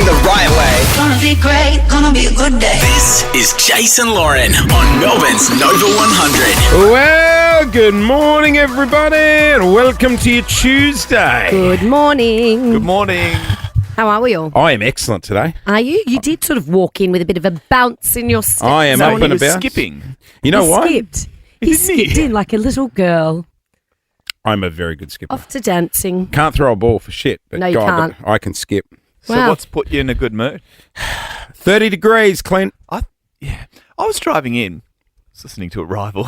the right way. Gonna be great, gonna be a good day. This is Jason Lauren on Melbourne's Nova 100. Well, good morning, everybody, and welcome to your Tuesday. Good morning. Good morning. How are we all? I am excellent today. Are you? You did sort of walk in with a bit of a bounce in your step. I am So up he and was about. skipping. You know He what? skipped. He skipped in like a little girl I'm a very good skipper. off to dancing. Can't throw a ball for shit, but No, you God, can't. I can skip. So Wow. what's put you in a good mood? 30 degrees, Clint. I was driving in, was listening to a rival,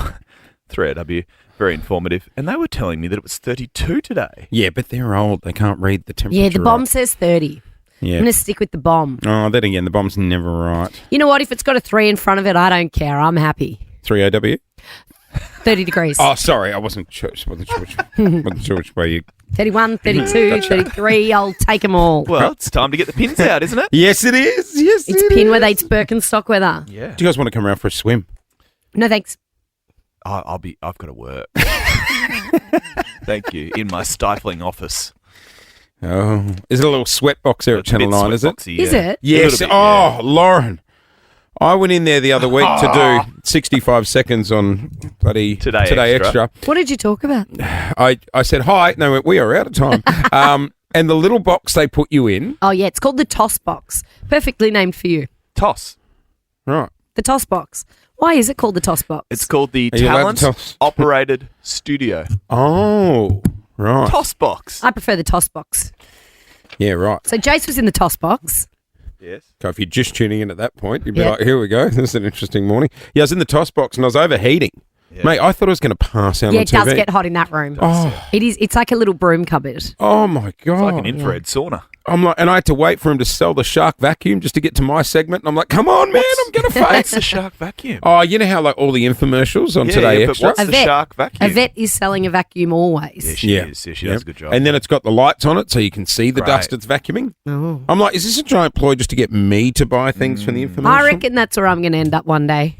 3AW, very informative, and they were telling me that it was 32 today. Yeah, but they're old. They can't read the temperature. Yeah, the bomb right. says 30. I'm Yeah. going to stick with the bomb. Oh, then again, the bomb's never right. You know what? If it's got a 3 in front of it, I don't care. I'm happy. 3AW? 30 degrees. Oh, sorry. I wasn't sure which way you... 31, 32, 33. I'll take them all. Well, it's time to get the pins out, isn't it? Yes, it is. Yes, It's it pin is. weather, it's Birkenstock weather. Yeah. Do you guys want to come around for a swim? No, thanks. I've got to work. Thank you. In my stifling office. Oh. Is it a little sweat box there at It's a bit Channel 9, is it? sweatboxy, Is yeah. it? Yes. A little bit, Oh, Lauren. I went in there the other week to do 65 seconds on bloody Today Extra. What did you talk about? I said, hi. No, went, we are out of time. And the little box they put you in. Oh, yeah, it's called the Toss Box. Perfectly named for you. Toss. Right. The Toss Box. Why is it called the Toss Box? It's called the Are you allowed Talent to toss? Operated Studio. Oh, right. Toss box. I prefer the Toss Box. Yeah, right. So Jace was in the Toss Box. Yes. So if you're just tuning in at that point, you'd be Yeah. like, here we go. This is an interesting morning. Yeah, I was in the toss box and I was overheating. Yeah. Mate, I thought I was going to pass out Yeah, on it TV. does get hot in that room. Oh. It is. It's like a little broom cupboard. Oh, my God. It's like an infrared sauna. I'm like, and I had to wait for him to sell the shark vacuum just to get to my segment. And I'm like, come on, man, I'm going to It's face. the shark vacuum. Oh, you know how like all the infomercials on Today but Extra? what's A the vet. shark vacuum? A vet is selling a vacuum always. Yeah, she is. Yeah, she does a good job. And then it's got the lights on it so you can see the Great. dust it's vacuuming. Oh. I'm like, is this a giant ploy just to get me to buy things for the infomercial? I reckon that's where I'm going to end up one day.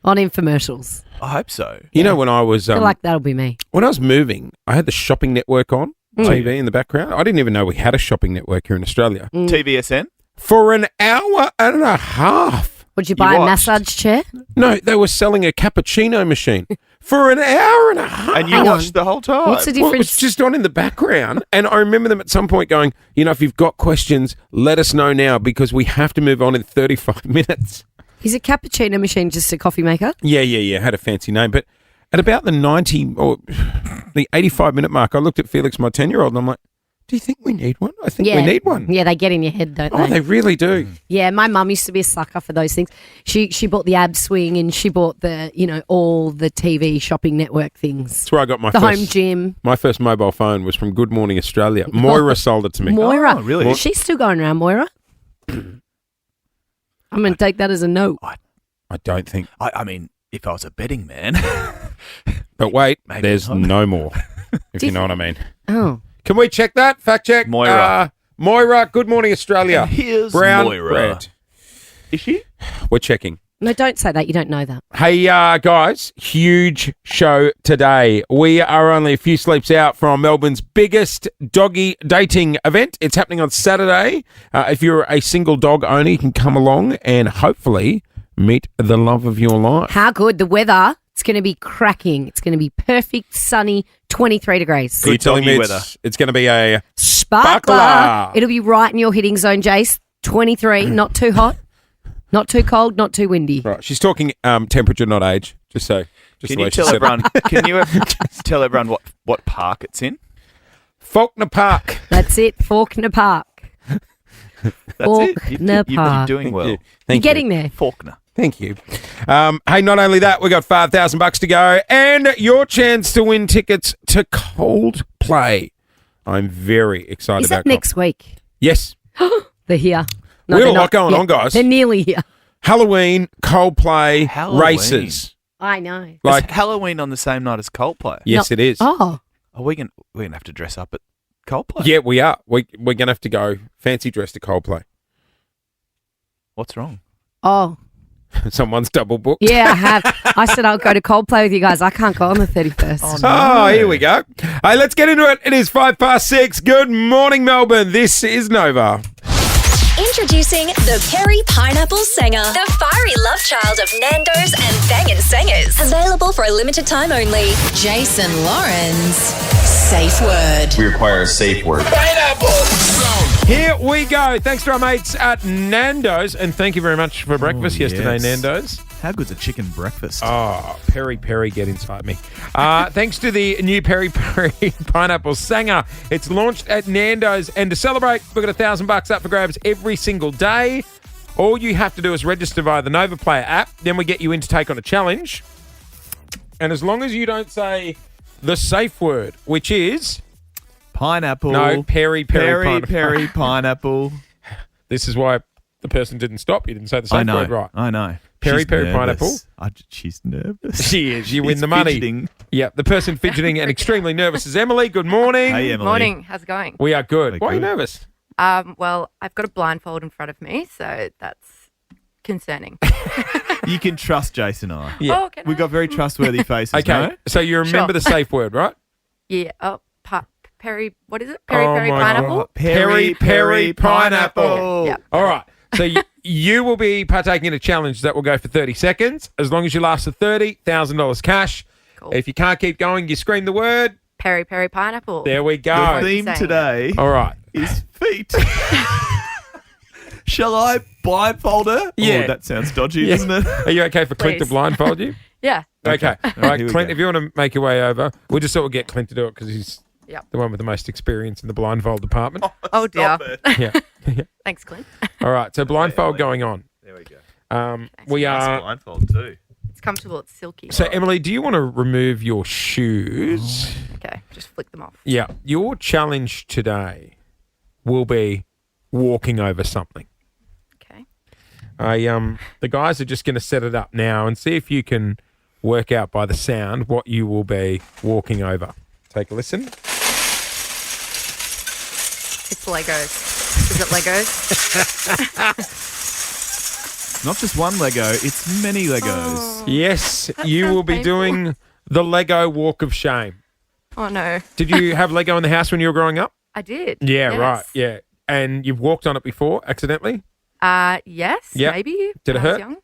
On infomercials. I hope so. You know, when I was I feel like that'll be me. when I was moving, I had the shopping network on TV in the background. I didn't even know we had a shopping network here in Australia. TVSN? For an hour and a half. Would you buy a watched? massage chair? No, they were selling a cappuccino machine for an hour and a half. And you Hang on. watched the whole time. What's the Well, it was difference? just on in the background. And I remember them at some point going, you know, if you've got questions, let us know now because we have to move on in 35 minutes. Is a cappuccino machine just a coffee maker? Yeah. Had a fancy name. But at about the 90 or the 85-minute mark, I looked at Felix, my 10-year-old, and I'm like, do you think we need one? I think we need one. Yeah, they get in your head, don't Oh, they really do. Yeah, my mum used to be a sucker for those things. She bought the ab swing and she bought the, all the TV shopping network things. That's where I got my The first home gym. My first mobile phone was from Good Morning Australia. Moira sold it to me. Moira. Oh, really? She's still going around, Moira. I'm going to take that as a no. I don't think. I mean, if I was a betting man. But wait, Maybe there's not. no more, if you know what I mean. Oh. Can we check that? Fact check. Moira. Moira, Good Morning Australia. Here's Brown Moira. bread. Is she? We're checking. No, don't say that. You don't know that. Hey, guys, huge show today. We are only a few sleeps out from Melbourne's biggest doggy dating event. It's happening on Saturday. If you're a single dog owner, you can come along and hopefully meet the love of your life. How good. The weather, it's going to be cracking. It's going to be perfect, sunny, 23 degrees. Are you telling me doggy weather. it's going to be a... Sparkler. Sparkler. It'll be right in your hitting zone, Jace. 23, not too hot, not too cold, not too windy. Right, she's talking temperature, not age. Just Can the you way she tell said everyone? Can you tell everyone what park it's in? it. Faulkner Park. That's it. Faulkner Park. That's Faulkner it. You're Park. doing well. You're Thank you. getting there. Faulkner. Thank you. Hey, not only that, we got $5,000 to go and your chance to win tickets to Coldplay. I'm very excited Is about that next week? Yes. They're here. We got a they're lot not going yet. on, guys. They're nearly here. Halloween, Coldplay, Halloween. races. I know. Like, Is Halloween on the same night as Coldplay? yes, No- it is. Oh, Are we're gonna have to dress up at Coldplay? Yeah, we are. We're going to have to go fancy dress to Coldplay. What's wrong? oh. Someone's double booked. Yeah, I have. I said I'll go to Coldplay with you guys. I can't go on the 31st. Oh, here we go. Hey, let's get into it. It is 6:05. Good morning, Melbourne. This is Nova. Introducing the Perry Pineapple Sanger, the fiery love child of Nando's and Bangin' Singers. Available for a limited time only. Jason Lauren's safe word. We require a safe word. Here we go. Thanks to our mates at Nando's, and thank you very much for breakfast yesterday, yes. Nando's. How good's a chicken breakfast? Oh, Perry, get inside me. Thanks to the new Perry Pineapple Sanger. It's launched at Nando's, and to celebrate, we've got $1,000 up for grabs every single day. All you have to do is register via the Nova Player app. Then we get you in to take on a challenge. And as long as you don't say the safe word, which is... Pineapple. No, Perry Pineapple. Perry Pineapple. This is why the person didn't stop. You didn't say the safe word right. I know. Perry She's Pineapple. nervous. She's nervous. She is. You win It's the money. fidgeting. Yeah, the person fidgeting and extremely nervous is Emily. Good morning. Hey, Emily. Morning. How's it going? We are good. We're Why are you good. nervous? Well, I've got a blindfold in front of me, so that's concerning. You can trust Jason and I. Yeah. Oh, can We've got very trustworthy faces, Okay, no? so you remember Sure. the safe word, right? Yeah. Oh, Perry. What is it? Perry Oh Perry my pineapple. God. Perry Pineapple. Yeah. All right. So you will be partaking in a challenge that will go for 30 seconds. As long as you last the 30, $1,000 cash. Cool. If you can't keep going, you scream the word. Perry Perry pineapple. There we The go. theme Saying today All right. is feet. Shall I blindfold her? Yeah. Oh, that sounds dodgy, Yeah. doesn't it? Are you okay for Clint to Please. blindfold you? Yeah. Okay. All Here right, we Clint, go. if you want to make your way over, we'll just sort of get Clint to do it because he's Yep. the one with the most experience in the blindfold department. Oh dear. Yeah. Thanks, Clint. All right. So blindfold going on. There we go. We Nice are. blindfold too. It's comfortable. It's silky. So Emily, do you want to remove your shoes? Okay, just flick them off. Yeah. Your challenge today will be walking over something. Okay. The guys are just going to set it up now and see if you can work out by the sound what you will be walking over. Take a listen. It's Legos. Is it Legos? Not just one Lego, it's many Legos. Yes, That you sounds will be painful. doing the Lego walk of shame. Oh no. Did you have Lego in the house when you were growing up? I did. Yeah, Yes. right. Yeah. And you've walked on it before accidentally? Yes. Yep. Maybe. Did it when I was hurt? young.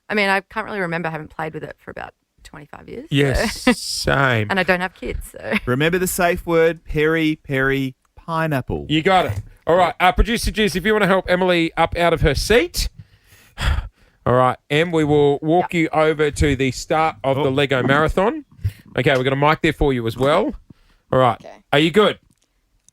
I mean, I can't really remember. I haven't played with it for about 25 years. Yes, so- same. and I don't have kids, so. Remember the safe word, Perry Pineapple. You got it. All right. Producer Juice, if you want to help Emily up out of her seat. All right, Em, we will walk you over to the start of the Lego Marathon. Okay, we've got a mic there for you as well. All right. Okay. Are you good?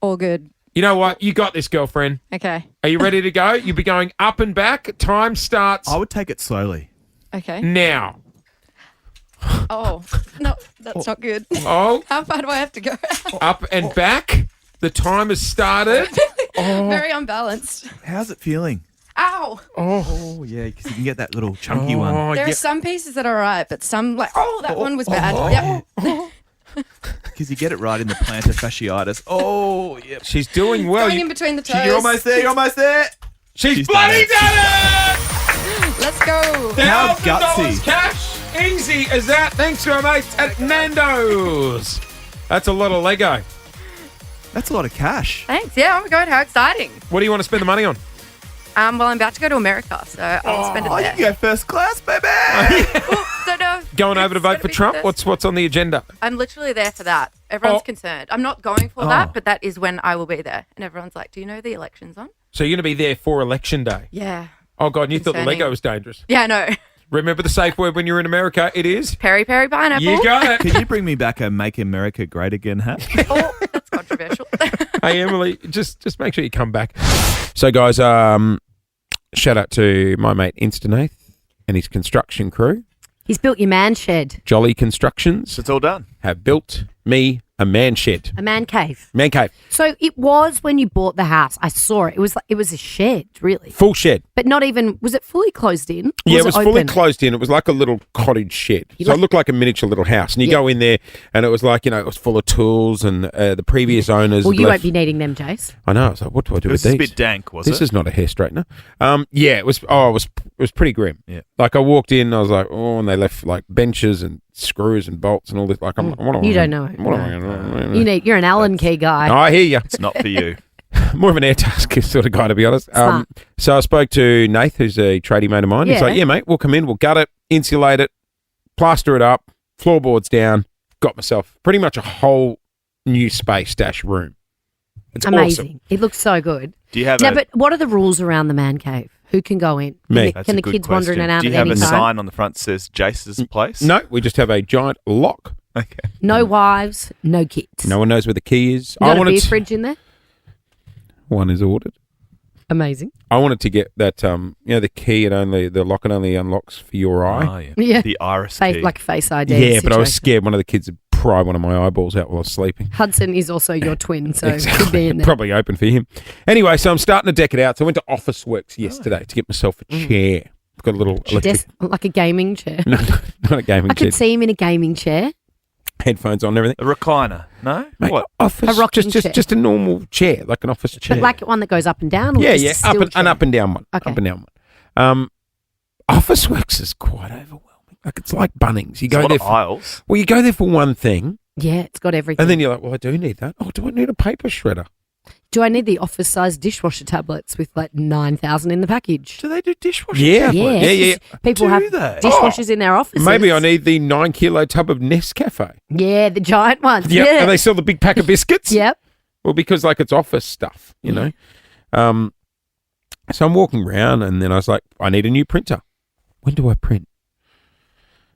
All good. You know what? You got this, girlfriend. Okay. Are you ready to go? You'll be going up and back. Time starts I would take it slowly. Okay. now. Oh, no, that's not good. Oh, How far do I have to go? up and back. The time has started. Very unbalanced. How's it feeling? Ow! Oh, yeah, because you can get that little chunky one. Oh, There yeah. are some pieces that are alright, but some like, oh, that one was bad. Yep. Because you get it right in the plantar fasciitis. Oh, yep. She's doing well. Going in between the toes. You're almost there, you're almost there. She's She's bloody done done it! Let's go. How $1,000 gutsy. cash. Easy as that. Thanks to our mates at Nando's. That's a lot of Lego. That's a lot of cash. Thanks. Yeah, oh my God, how exciting. What do you want to spend the money on? Well, I'm about to go to America, so I'll spend it Oh, you there. can go first class, baby. Don't know. Going over to It's vote gonna for be Trump? the best. What's on the agenda? I'm literally there for that. Everyone's Oh. concerned. I'm not going for that, but that is when I will be there. And everyone's like, do you know the election's on? So you're going to be there for Election Day. Yeah. Oh, God, and you thought the Concerning. Lego was dangerous. Yeah, I know. Remember the safe word when you're in America? It is. Perry Perry pineapple. You got it. Can you bring me back a Make America Great Again hat? Oh, that's controversial. Hey, Emily, just make sure you come back. So, guys, shout out to my mate Instanath and his construction crew. He's built your man shed, Jolly Constructions It's all done. have built me a man shed. a man cave. Man cave. So it was when you bought the house. I saw it. It was a shed, really, Full shed. but not even. Was it fully closed in? Or Yeah, it was fully open? closed in. It was like a little cottage shed. You So like- it looked like a miniature little house. And you Yeah. go in there and it was like, it was full of tools and the previous owners. Well, had you left- won't be needing them, Jace. I know. I was like, what do I do It was with a these? bit dank, was This it? is not a hair straightener. Yeah, it was. Oh, it was pretty grim. Yeah. Like I walked in, I was like, oh, and they left like benches and screws and bolts and all this. Like, I'm. What am You I- don't know it, What am no. I gonna do? You're an Allen key guy. I hear you. It's not for you. more of an Airtasker sort of guy, to be honest. Smart. So I spoke to Nath, who's a tradie mate of mine. He's Yeah. like, yeah, mate, we'll come in, we'll gut it, insulate it, plaster it up, floorboards down. Got myself pretty much a whole new space dash room. It's Amazing. awesome. It looks so good. Do you have Now, but what are the rules around the man cave? Who can go in? Me. That's Can a the good kids wander in question. and out Do you at have any a time? sign on the front that says Jace's place? No, we just have a giant lock. Okay. No wives, no kids. No one knows where the key is. You got a wanted beer to- fridge in there? One is ordered. Amazing. I wanted to get that, the key, the lock it only unlocks for your eye. Oh, yeah. Yeah. The iris Face, key. like Face ID. Yeah, but I was situation. scared one of the kids would pry one of my eyeballs out while I was sleeping. Hudson is also your twin, so it could be in there. Probably open for him. Anyway, so I'm starting to deck it out. So I went to Officeworks yesterday to get myself a chair. I've got a little electric, Like a gaming chair. no, not a gaming I chair. could see him in a gaming chair. Headphones on and everything. A recliner? No? Mate, What? office, A rocking just chair. just a normal chair, like an office chair. But like one that goes up and down? Or yeah, just yeah, a still an chair? up and down one. Okay. Up and down one. Officeworks is quite overwhelming. Like it's like Bunnings. You It's a go lot there of for, aisles. well, you go there for one thing, Yeah, it's got everything. and then you're like, well, I do need that. Oh, do I need a paper shredder? Do I need the office-sized dishwasher tablets with like 9,000 in the package? Do they do dishwashing? Yeah, Yeah, yeah. People Do have they? dishwashers in their offices. Maybe I need the 9 kilo tub of Nescafe. Yeah, the giant ones. Yep. Yeah. And they sell the big pack of biscuits. Yep. Well, because like it's office stuff, you know. So I'm walking around, and then I was like, I need a new printer. When do I print?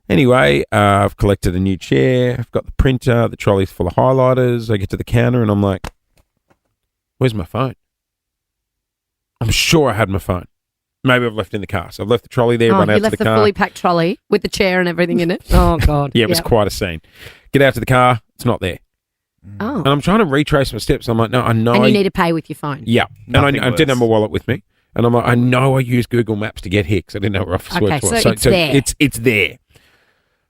Anyway, I've collected a new chair. I've got the printer. The trolley's full of highlighters. I get to the counter, and I'm like, where's my phone? I'm sure I had my phone. Maybe I've left it in the car. So I've left the trolley there, Oh, run you out to left the the car. fully packed trolley with the chair and everything in it. Oh, God. Yeah, it was quite a scene. Get out to the car. It's not there. Oh. And I'm trying to retrace my steps. I'm like, no, I know. And you need to pay with your phone. Yeah. Nothing And I didn't have my worse. wallet with me. And I'm like, I know I used Google Maps to get here because I didn't know where Officeworks Okay, was. so it's there. It's there.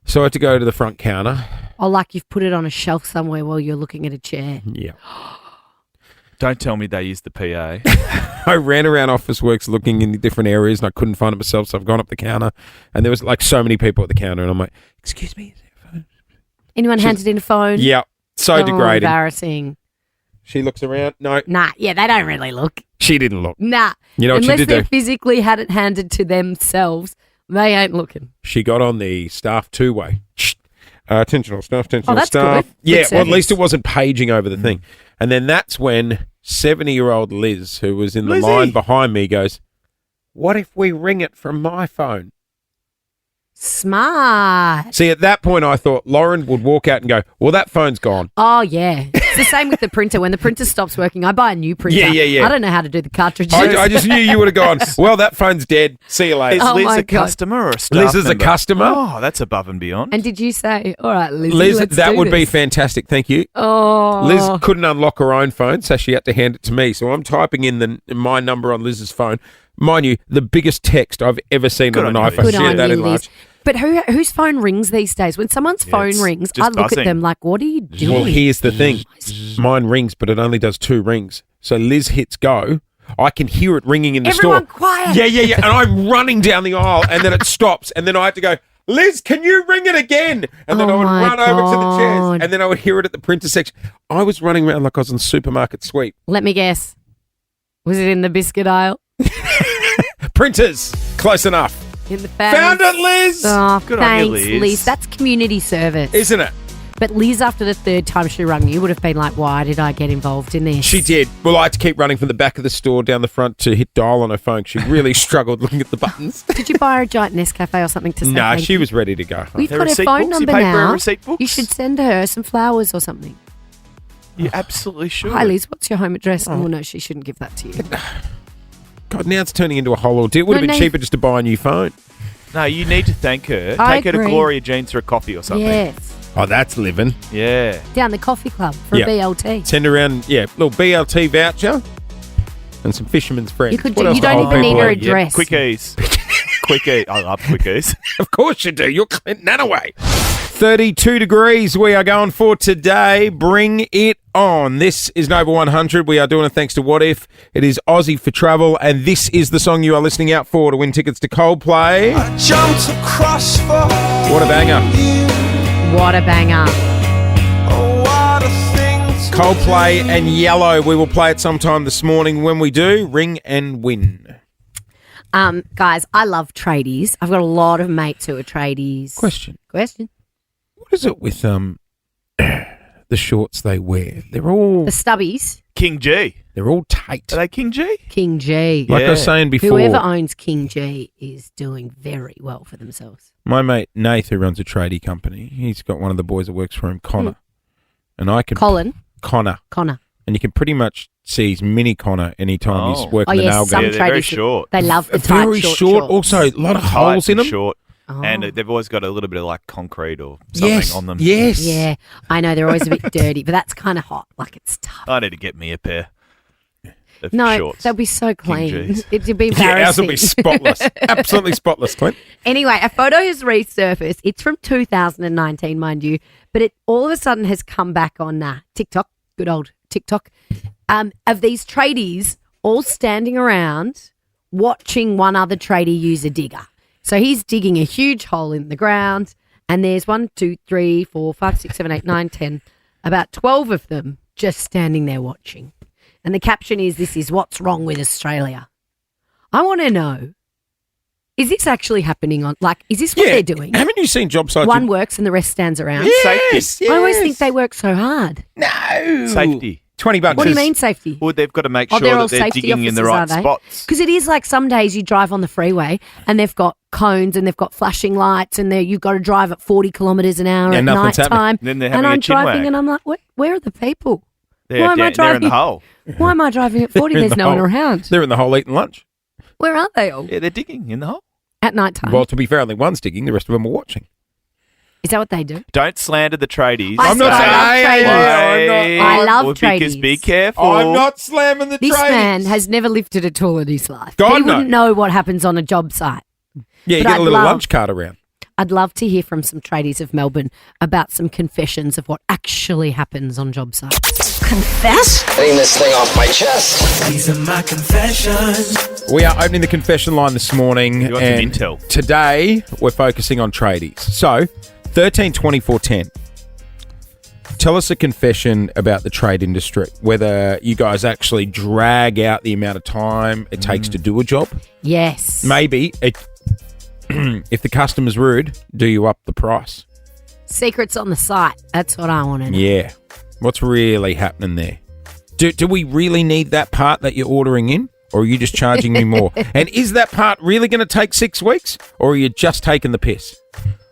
So I had to go to the front counter. Oh, like you've put it on a shelf somewhere while you're looking at a chair. Yeah. Don't tell me they use the PA. I ran around Officeworks looking in the different areas and I couldn't find it myself. So I've gone up the counter and there was like so many people at the counter and I'm like, excuse me. Is there a phone? Anyone handed in a phone? Yeah. So Oh, degrading. embarrassing. She looks around. No, Nah, yeah, they don't really look. she didn't look. Nah. You know what she Unless did they do? physically had it handed to themselves, they ain't looking. She got on the staff two-way. Attentional staff, attentional that's staff. good. Yeah, Good well, at least service. it wasn't paging over the thing. And then that's when 70-year-old Liz, who was in the Lizzie. line behind me, goes, what if we ring it from my phone? Smart. See, at that point, I thought Lauren would walk out and go, well, that phone's gone. Oh, yeah. It's the same with the printer. When the printer stops working, I buy a new printer. Yeah. I don't know how to do the cartridges. I just knew you would have gone, well, that phone's dead. See you later. Is Oh Liz my a God. customer or a staff Liz is a member? customer. Oh, that's above and beyond. And did you say, all right, Lizzie, Liz, let's that do would be this? fantastic. Thank you. Oh. Liz couldn't unlock her own phone, so she had to hand it to me. So I'm typing in my number on Liz's phone. Mind you, the biggest text I've ever seen Good on an on you, iPhone. Liz. Good Yeah, on that you, in Liz. large. But whose phone rings these days? When someone's phone it's rings, just I look buzzing. at them like, what are you doing? Well, here's the thing. Mine rings, but it only does 2 rings. So Liz hits go. I can hear it ringing in the Everyone store. quiet. Yeah. And I'm running down the aisle, and then it stops. And then I have to go, Liz, can you ring it again? And then Oh I would my run over to the chairs, God. and then I would hear it at the printer section. I was running around like I was in supermarket sweep. Let me guess. Was it in the biscuit aisle? Printers, close enough. In the family? Found it, Liz. Oh, Good on you, thanks, Liz. Liz. That's community service. Isn't it? But Liz, after the third time she rung you, would have been like, why did I get involved in this? She did. Well, I had to keep running from the back of the store down the front to hit dial on her phone. She really struggled looking at the buttons. Did you buy her a giant Nescafe or something to say No, thank she you? was ready to go. We've Her got her receipt phone books? You number paid for her now. receipt books? You should send her some flowers or something. You absolutely should. Hi, Liz. What's your home address? Oh, no, she shouldn't give that to you. God, now it's turning into a whole ordeal. It would have No, been no. cheaper just to buy a new phone. No, you need to thank her. I Take her to agree. Gloria Jean's for a coffee or something. Yes. Oh, that's living. Yeah. Down the coffee club for Yeah. a BLT. Send around, little BLT voucher and some fisherman's friends. You could What do- else you to don't hold even need people her out? address. Quickies. Quickie. I love quickies. Of course you do. You're Clint Nanaway. 32 degrees we are going for today. Bring it on. This is Nova 100. We are doing it thanks to What If. It is Aussie for travel, and this is the song you are listening out for to win tickets to Coldplay. Jumped across for What a banger. What a banger. oh, what a thing Coldplay and Yellow. We will play it sometime this morning. When we do, ring and win. Guys, I love tradies. I've got a lot of mates who are tradies. Question. What is it with the shorts they wear? They're all The stubbies. King G. they're all tight. Are they King G? King G. Like I was saying before, Whoever owns King G is doing very well for themselves. my mate Nath, who runs a tradie company, he's got one of the boys that works for him, Connor, and I can Colin. Connor, and you can pretty much see his mini Connor anytime he's working the nail some gun. Yeah, they're very tradies, short. They love the Very tight, short. shorts. Also, a lot of holes in them. Short. Oh. And they've always got a little bit of like concrete or something on them. Yes. Yeah, I know they're always a bit dirty, but that's kind of hot. Like it's tough. I need to get me a pair of No, shorts. they'll be so clean. Gs. It'd be Yeah, ours embarrassing. will be spotless. Absolutely spotless, Clint. Anyway, a photo has resurfaced. It's from 2019, mind you, but it all of a sudden has come back on TikTok, good old TikTok, of these tradies all standing around watching one other tradie use a digger. So he's digging a huge hole in the ground, and there's 1, 2, 3, 4, 5, 6, 7, 8, 9, 10, about 12 of them just standing there watching. And the caption is, "This is what's wrong with Australia." I want to know, is this actually happening is this what they're doing? Haven't you seen job sites? One works and the rest stands around. Yes, I always think they work so hard. No. Safety. $20. What do you mean safety? Well, they've got to make Oh, sure they're all that they're safety digging in the officers, right are they? spots. Because it is like some days you drive on the freeway and they've got cones and they've got flashing lights and you've got to drive at 40 kilometres an hour at nothing's night happening. time. Then they're and having I'm a chin driving wag. and I'm like, where are the people? They're Why am I they're in the driving? hole. Why am I driving at 40? They're in There's the no one hole. around. They're in the hole eating lunch. Where are they all? Yeah, they're digging in the hole. At night time. Well, to be fair, only one's digging. The rest of them are watching. Is that what they do? Don't slander the tradies. I'm not saying- I love Because tradies. be careful. I'm not slamming the This tradies. man has never lifted a tool in his life. God, he no. wouldn't know what happens on a job site. Yeah, you But get a I'd little love- lunch cart around. I'd love to hear from some tradies of Melbourne about some confessions of what actually happens on job sites. Confess? Getting this thing off my chest. These are my confessions. We are opening the confession line this morning. You want some and intel? Today, we're focusing on tradies. So, 13 24 10. Tell us a confession about the trade industry, whether you guys actually drag out the amount of time it takes to do a job. Yes. Maybe, if the customer's rude, do you up the price? Secrets on the site. That's what I want to know. Yeah. What's really happening there? Do we really need that part that you're ordering in? Or are you just charging me more? And is that part really going to take 6 weeks? Or are you just taking the piss?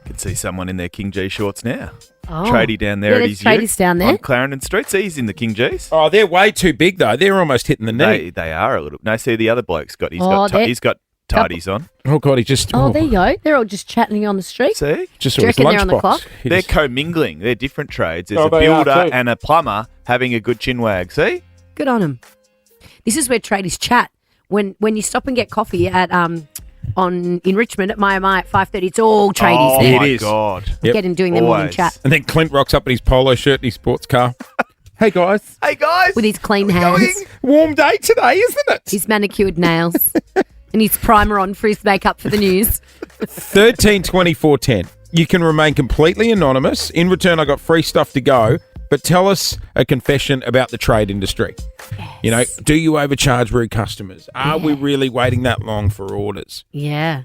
Can see someone in their King G shorts now. Oh. Tradie down there Yeah, at there's his tradies down there. on Clarendon Street. See, he's in the King G's. Oh, they're way too big, though. They're almost hitting the knee. They are a little. No, see, the other bloke's got. He's Oh, got. they're- He's got tidies on. Oh, God, he just... Oh, there you go. They're all just chatting on the street. See, Just Do saw you his reckon they're on the lunchbox. clock? He they're just- commingling. They're different trades. There's Oh, a they are builder too. and a plumber having a good chinwag. See, Good on them. This is where tradies chat. When you stop and get coffee at in Richmond at My at 5:30, it's all tradies oh there. my It is. god. Yep. Getting doing their morning Always. chat And then Clint rocks up in his polo shirt and his sports car. Hey, guys. Hey guys, with his clean hands, Warm day today, isn't it? his manicured nails, and his primer on for his makeup for the news. 13 24 10. You can remain completely anonymous. In return, I got free stuff to go. But tell us a confession about the trade industry. You know, do you overcharge rude customers? Are we really waiting that long for orders? Yeah.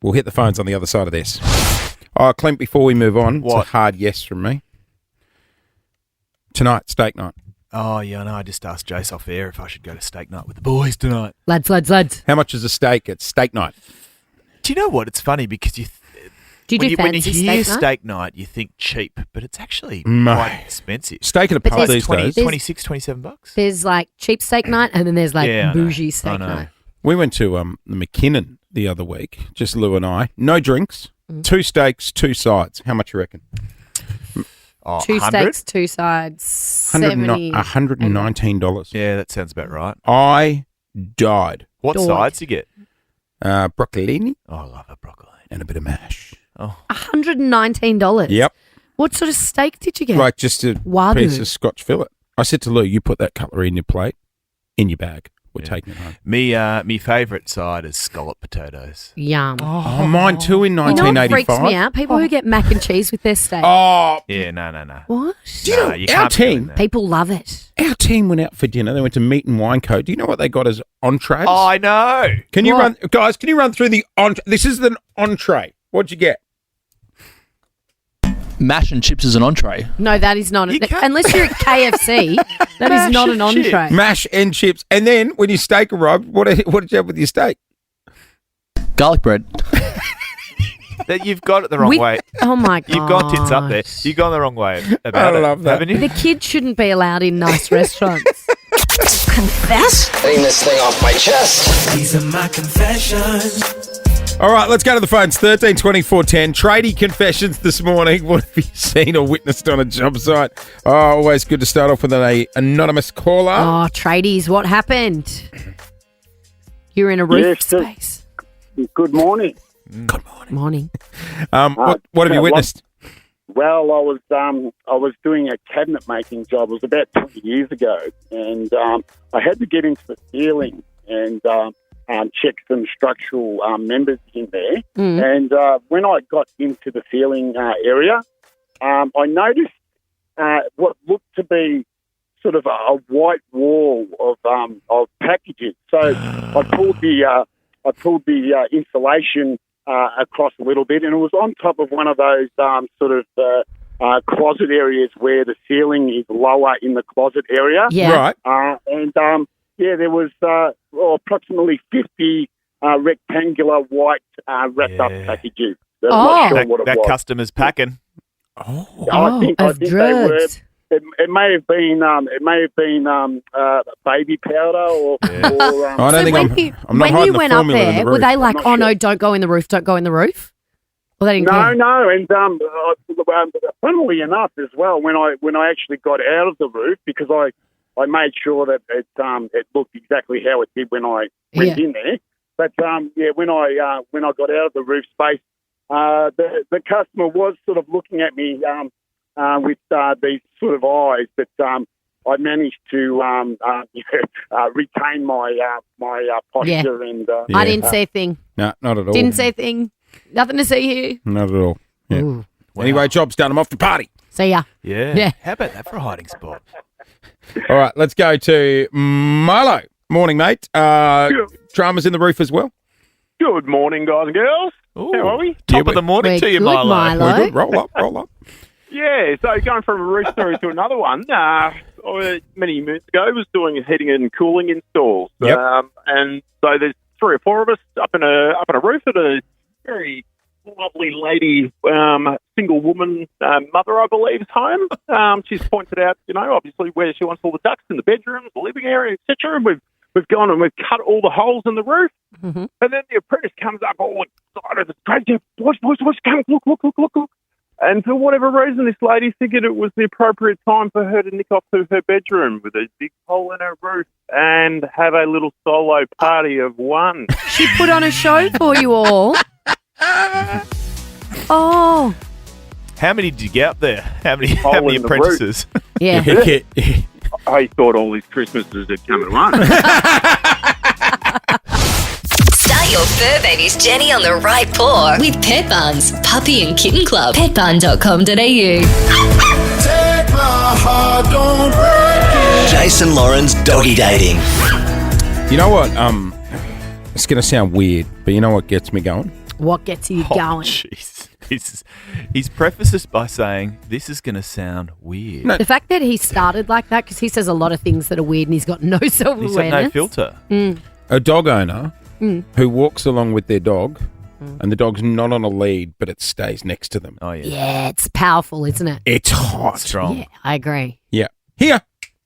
We'll hit the phones on the other side of this. Oh, Clint, before we move on, it's What? a hard yes from me. Tonight, steak night. Oh yeah, I know. I just asked Jace off air if I should go to steak night with the boys tonight. Lads. How much is a steak at steak night? Do you know what? It's funny because you. Do you do when you fancy hear steak night? steak night, you think cheap, but it's actually Mate. quite expensive. Steak at a But pub there's these 20, days. 26, 27 bucks. There's like cheap steak night, and then there's like Yeah, I know. bougie I steak know. night. We went to the McKinnon the other week, just Lou and I. No drinks, Mm. 2 steaks, 2 sides. How much you reckon? Oh, 2 100? steaks, 2 sides, 70. $119. Yeah, that sounds about right. I died. What Dog. sides you get? Broccolini Oh, I love a broccoli. and a bit of mash. Oh, $119. Yep. What sort of steak did you get? Like just a Wagyu. piece of Scotch fillet. I said to Lou, you put that cutlery in your plate, in your bag. we're taking it home. Me favourite side is scallop potatoes. Yum. Oh, mine too in You know what 1985. freaks me out? People who get mac and cheese with their steak. Oh, Yeah, no. What? do you know, you our can't go in team, there. People love it. our team went out for dinner. They went to Meat and Wine Co. Do you know what they got as entrees? Oh, I know. Can you What? Can you run through the entree? This is the entree. What'd you get? Mash and chips is an entree. No, that is not. You can't- Unless you're at KFC, that is not an and chips. entree. Mash and chips. And then when your steak arrived, what did you have with your steak? Garlic bread. That you've got it the wrong With- way. Oh my god! You've gone tits up there. You've gone the wrong way about I it. love that. Haven't you? The kids shouldn't be allowed in nice restaurants. Confess? Getting this thing off my chest. These are my confessions. All right, let's go to the phones. 13 24 10. Tradie confessions this morning. What have you seen or witnessed on a job site? Oh, always good to start off with an anonymous caller. Oh, tradies, what happened? You're in a roof Yes, sir. space. Good morning. Good morning. Morning. What have you witnessed? Well, I was doing a cabinet making job. It was about 20 years ago, and I had to get into the ceiling and check some structural members in there. And when I got into the ceiling area, I noticed what looked to be sort of a white wall of packages. So I pulled the insulation across a little bit, and it was on top of one of those sort of closet areas where the ceiling is lower in the closet area. Yeah. Right. There was approximately 50 rectangular white wrapped up packages. I'm not sure what it That was. customer's packing. I think of they were. drugs. It may have been baby powder or. I don't So think I'm not when hiding you the went up formula in the there, were roof. they like, not "Oh no, sure. don't go in the roof, don't go in the roof"? Well, they didn't care. No, and funnily enough, as well, when I actually got out of the roof, because I made sure that it looked exactly how it did when I went in there. But when I got out of the roof space, the customer was sort of looking at me with these sort of eyes, but I managed to retain my posture and. I didn't say a thing. No, not at all. Didn't say a thing. Nothing to see here. Not at all. Yeah. Ooh. Anyway, job's done. I'm off to party. See ya. Yeah. Yeah. How about that for a hiding spot? All right, let's go to Milo. Morning, mate. Dramas in the roof as well. Good morning, guys and girls. Ooh. How are we? Top of the morning We're to you, good, Milo. Milo. We're good. Roll up, roll up. Yeah, so going from a roof story to another one, many moons ago, was doing heating and cooling installs. Yep. And so there's 3 or 4 of us up in a roof at a very lovely lady, single woman mother, I believe, home. She's pointed out, obviously where she wants all the ducts in the bedrooms, the living area, etc. And we've gone and we've cut all the holes in the roof. Mhm. And then the apprentice comes up all excited. It's crazy. Boys, come, look. And for whatever reason, this lady figured it was the appropriate time for her to nick off to her bedroom with a big hole in her roof and have a little solo party of one. She put on a show for you all. Oh, How many did you get up there? How many Hole in the apprentices? yeah. I thought all these Christmases had come at once. Start your fur baby's journey on the right paw with Pet Buns, Puppy and Kitten Club. Petbun.com.au. Take my heart, don't break it. Jason Lauren's doggy dating. You know what? It's going to sound weird, but you know what gets me going? What gets you Oh, going? jeez. He's prefaced this by saying, this is going to sound weird. No. The fact that he started like that, because he says a lot of things that are weird and he's got no self-awareness. He's got no filter. A dog owner who walks along with their dog, and the dog's not on a lead, but it stays next to them. Oh, yeah. Yeah, it's powerful, isn't it? It's hot. Strong. Yeah, I agree. Yeah. Here.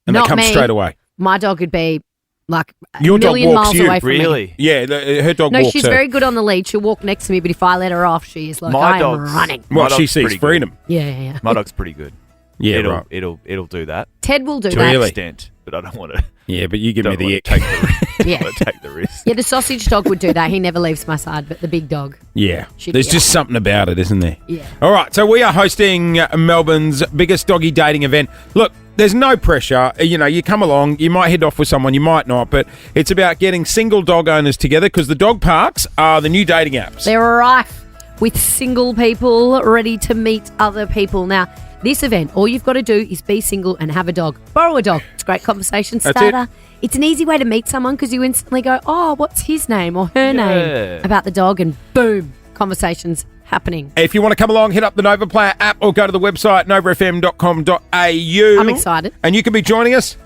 And Not they come me. straight away. My dog would be like Your a dog million walks miles you, away from me. Really? Yeah, her dog No, walks she's her. very good on the lead. She'll walk next to me, but if I let her off, she is like, My I am dog's- running. Well, My she dog's sees pretty freedom. Yeah. My dog's pretty good. Yeah, it'll, right. It'll do that Ted will do to that. an Really? extent, but I don't want to. Yeah, but you give me Don't the want ick. to take the risk. Yeah. Want to take the risk. Yeah, the sausage dog would do that. He never leaves my side, but the big dog. Yeah. She'd There's be just something about it, isn't there? Yeah. All right, so we are hosting Melbourne's biggest doggy dating event. Look, There's no pressure. You know, you come along, you might head off with someone, you might not, but it's about getting single dog owners together because the dog parks are the new dating apps. They're rife with single people ready to meet other people. Now, this event, all you've got to do is be single and have a dog. Borrow a dog. It's a great conversation That's starter. It's an easy way to meet someone because you instantly go, oh, what's his name or her name about the dog, and boom, conversations happening. If you want to come along, hit up the Nova Player app or go to the website novafm.com.au. I'm excited. And you can be joining us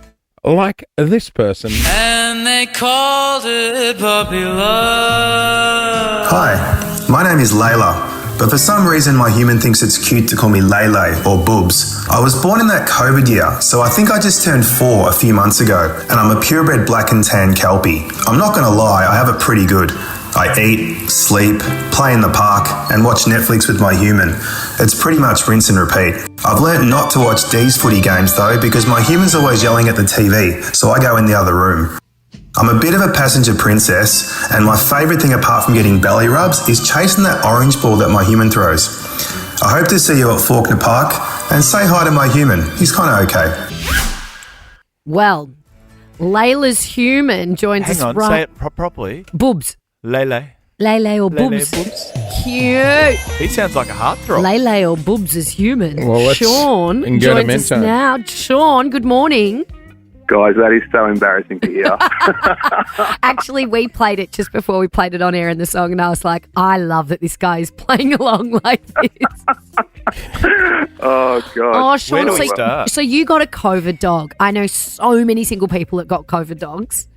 like this person. And they called it puppy love. Hi, my name is Layla, but for some reason my human thinks it's cute to call me Lele or Boobs. I was born in that COVID year, so I think I just turned 4 a few months ago, and I'm a purebred black and tan Kelpie. I'm not going to lie, I have it pretty good. I eat, sleep, play in the park, and watch Netflix with my human. It's pretty much rinse and repeat. I've learnt not to watch D's footy games though, because my human's always yelling at the TV, so I go in the other room. I'm a bit of a passenger princess, and my favourite thing apart from getting belly rubs is chasing that orange ball that my human throws. I hope to see you at Faulkner Park, and say hi to my human. He's kind of okay. Well, Layla's human joins us Hang on, right. say it properly. Boobs. Lele. Lele or Lele Boobs. Boobs. Cute. He sounds like a heartthrob. Lele or Boobs is human. Well, let's Sean go to joins us Mento. now. Sean, good morning. Guys, that is so embarrassing to hear. Actually, we played it just before we played it on air in the song, and I was like, I love that this guy is playing along like this. Oh, God. Oh, Sean, Where do we start? so you got a COVID dog. I know so many single people that got COVID dogs.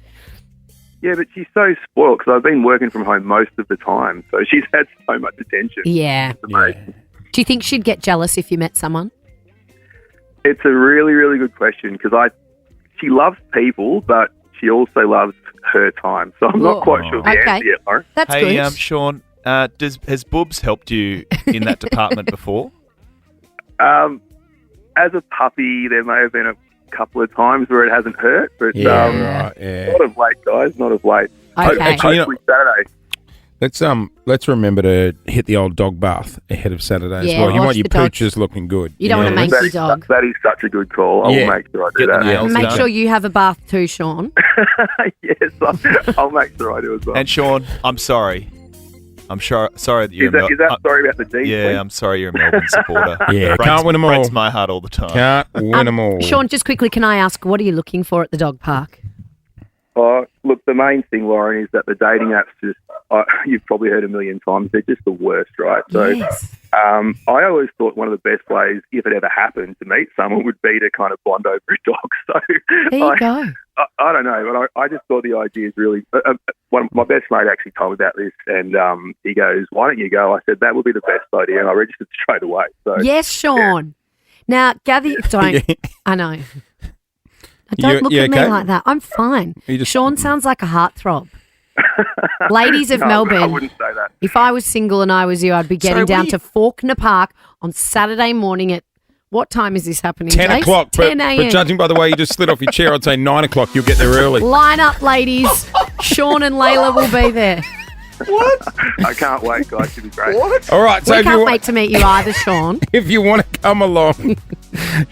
Yeah, but she's so spoiled because I've been working from home most of the time, so she's had so much attention. Yeah. It's amazing. Do you think she'd get jealous if you met someone? It's a really, really good question because she loves people, but she also loves her time. So I'm not quite sure the Okay. answer yet, Lauren. That's Hey, good. Sean, has Boobs helped you in that department before? As a puppy, there may have been a couple of times where it hasn't hurt, but Yeah. not of late, guys, not of late. Okay. Actually, Hopefully Saturday. Let's remember to hit the old dog bath ahead of Saturday as Yeah, well. You wash want your the dog. pooches looking good. You don't want a know? manky dog. That is such a good call. Yeah. I'll make sure I do Get the that. nails Make done. sure you have a bath too, Sean. Yes, I'll make sure I do as well. And Sean, I'm sorry. I'm sorry that you're Is that sorry about the D? Yeah, I'm sorry you're a Melbourne supporter. Yeah, can't win 'em all. Breaks my heart all the time. Can't win them all. Sean, just quickly, can I ask, what are you looking for at the dog park? Oh, look, the main thing, Lauren, is that the dating apps just, you've probably heard a million times, they're just the worst, right? So Yes. I always thought one of the best ways, if it ever happened, to meet someone would be to kind of bond over a dog. So There you go. I don't know, but I just thought the idea is really. One of my best mate actually told me about this, and he goes, "Why don't you go?" I said that would be the best idea, and I registered straight away. So Yes, Sean. Now, gather. Don't. I know. Don't look you at me okay? like that. I'm fine. You just- Sean sounds like a heartthrob. Ladies of No, Melbourne, I wouldn't say that. if I was single and I was you, I'd be getting what down do to Faulkner Park on Saturday morning at, what time is this happening? 10 Jace? o'clock. 10 But a.m. judging by the way you just slid off your chair, I'd say 9 o'clock. You'll get there early. Line up, ladies. Sean and Layla will be there. I can't wait, guys. Should be great. All right. So We if you, can't wait to meet you either, Sean. if you want to come along,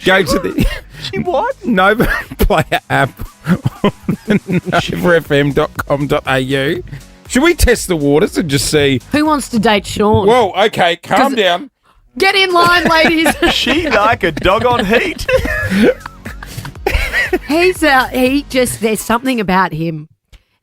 go to the Nova Player app on novafm.com.au. Should we test the waters and just see? Who wants to date Sean? Whoa, okay, calm down. Get in line, ladies. She like a dog on heat. There's something about him.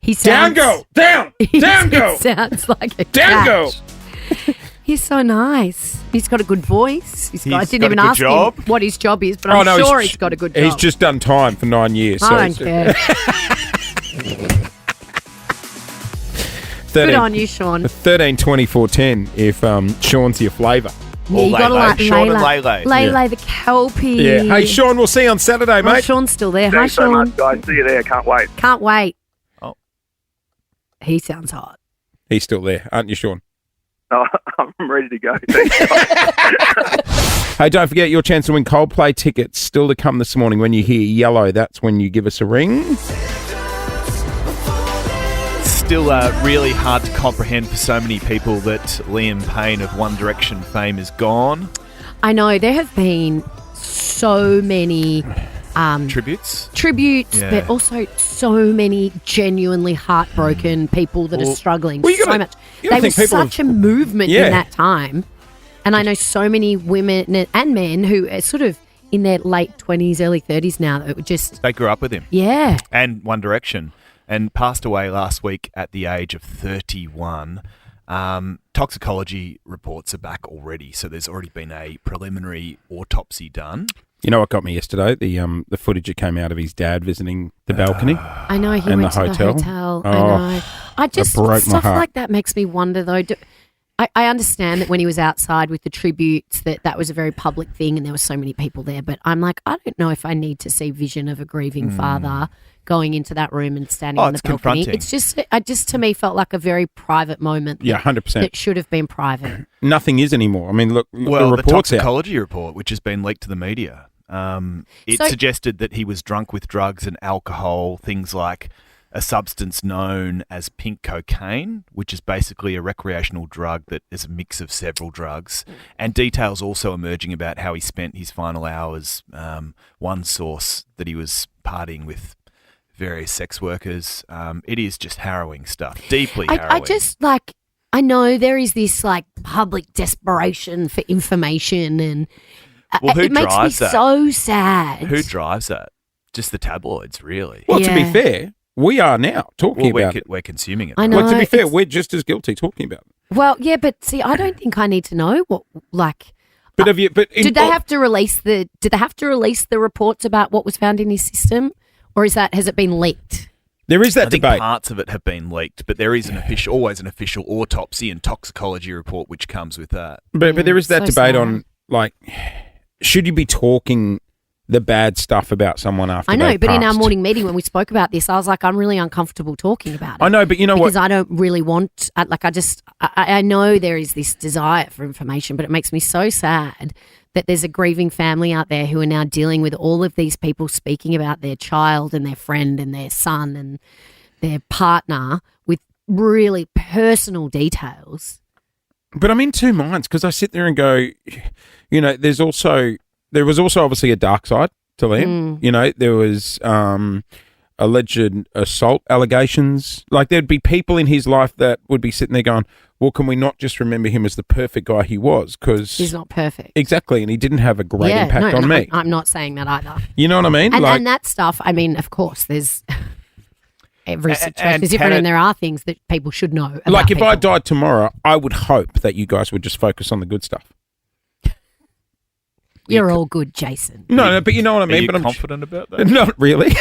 He Down sounds, go, down, down go, He sounds like a down go. cat. He's so nice. He's got a good voice. I didn't got a even good ask job. him what his job is, but Oh, I'm no, sure he's- he's got a good job. He's just done time for 9 years. I don't so care. 13, Good on you, Sean. 13, 24, 10 if Sean's your flavour. Yeah, you got to like Sean and Layla. Lele. Layla the Kelpie. Yeah. Hey, Sean, we'll see you on Saturday, Oh, mate. Sean's still there. Hi, Thanks so Sean. much, guys. See you there. Can't wait. Can't wait. Oh. He sounds hot. He's still there, aren't you, Sean? Oh, I'm ready to go. Thanks, guys. Hey, don't forget your chance to win Coldplay tickets still to come this morning. When you hear yellow, that's when you give us a ring. Still really hard to comprehend for so many people that Liam Payne of One Direction fame is gone. I know there have been so many tributes. tributes, Yeah. but also so many genuinely heartbroken people that are struggling well, you gotta- so much. you gotta They were think people such a movement Yeah. in that time. And I know so many women and men who are sort of in their late 20s, early 30s now that were just, They grew up with him. yeah. And One Direction, and passed away last week at the age of 31. Toxicology reports are back already, so there's already been a preliminary autopsy done. You know what got me yesterday? The footage that came out of his dad visiting the balcony. I know he And went the to hotel. the hotel. Oh, I know. I just broke my stuff heart. like that makes me wonder though. I understand that when he was outside with the tributes that was a very public thing and there were so many people there. But I'm like, I don't know if I need to see vision of a grieving father going into that room and standing on the it's balcony. confronting. It's just, I just to me felt like a very private moment. Yeah, 100%. That should have been private. Nothing is anymore. I mean, look, Well, the the report's out. toxicology report, which has been leaked to the media, it So- suggested that he was drunk with drugs and alcohol, things like a substance known as pink cocaine, which is basically a recreational drug that is a mix of several drugs, and details also emerging about how he spent his final hours. One source that he was partying with various sex workers. It is just harrowing stuff, deeply harrowing. I just like, I know there is this like public desperation for information and Well, who it makes me drives that? so sad. Who drives that? Just the tabloids, really. Well, to be Yeah. fair, we are now talking about it. We're consuming it. I know. Well, to be fair, it's- we're just as guilty talking about it. Well, yeah, but see, I don't think I need to know what like. But have you? But in, Did they have to release the? Did they have to release the reports about what was found in his system, or has it been leaked? There is that I think debate. parts of it have been leaked, but there is always an official autopsy and toxicology report which comes with that. But there is that so debate sad. on like, should you be talking the bad stuff about someone after I know, they've but in our passed? morning meeting when we spoke about this, I was like, I'm really uncomfortable talking about it. I know, but you know because what? I don't really want. I know there is this desire for information, but it makes me so sad that there's a grieving family out there who are now dealing with all of these people speaking about their child and their friend and their son and their partner with really personal details. But I'm in two minds because I sit there and go, you know, there was also obviously a dark side to Liam. You know, there was alleged assault allegations. Like there'd be people in his life that would be sitting there going, well, can we not just remember him as the perfect guy he was? Because He's not perfect. exactly, and he didn't have a great impact on me. I'm not saying that either. You know what I mean? And that stuff, I mean, of course, there's every situation is different, and there are things that people should know about like if I people. died tomorrow, I would hope that you guys would just focus on the good stuff. You're all good, Jason. No, but you know what I mean. Are you but I'm confident about that? Not really.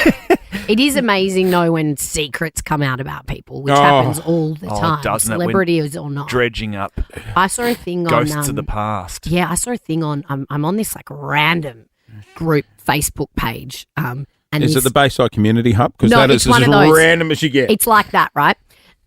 It is amazing, though, when secrets come out about people, which Oh. happens all the Oh, time, doesn't it? When celebrities or not. Dredging up I saw a thing ghosts on of the past. Yeah, I saw a thing on. I'm on this like random group Facebook page. And Is this- it the Bayside Community Hub? Because No, that it's is one as of those. random as you get. It's like that, right?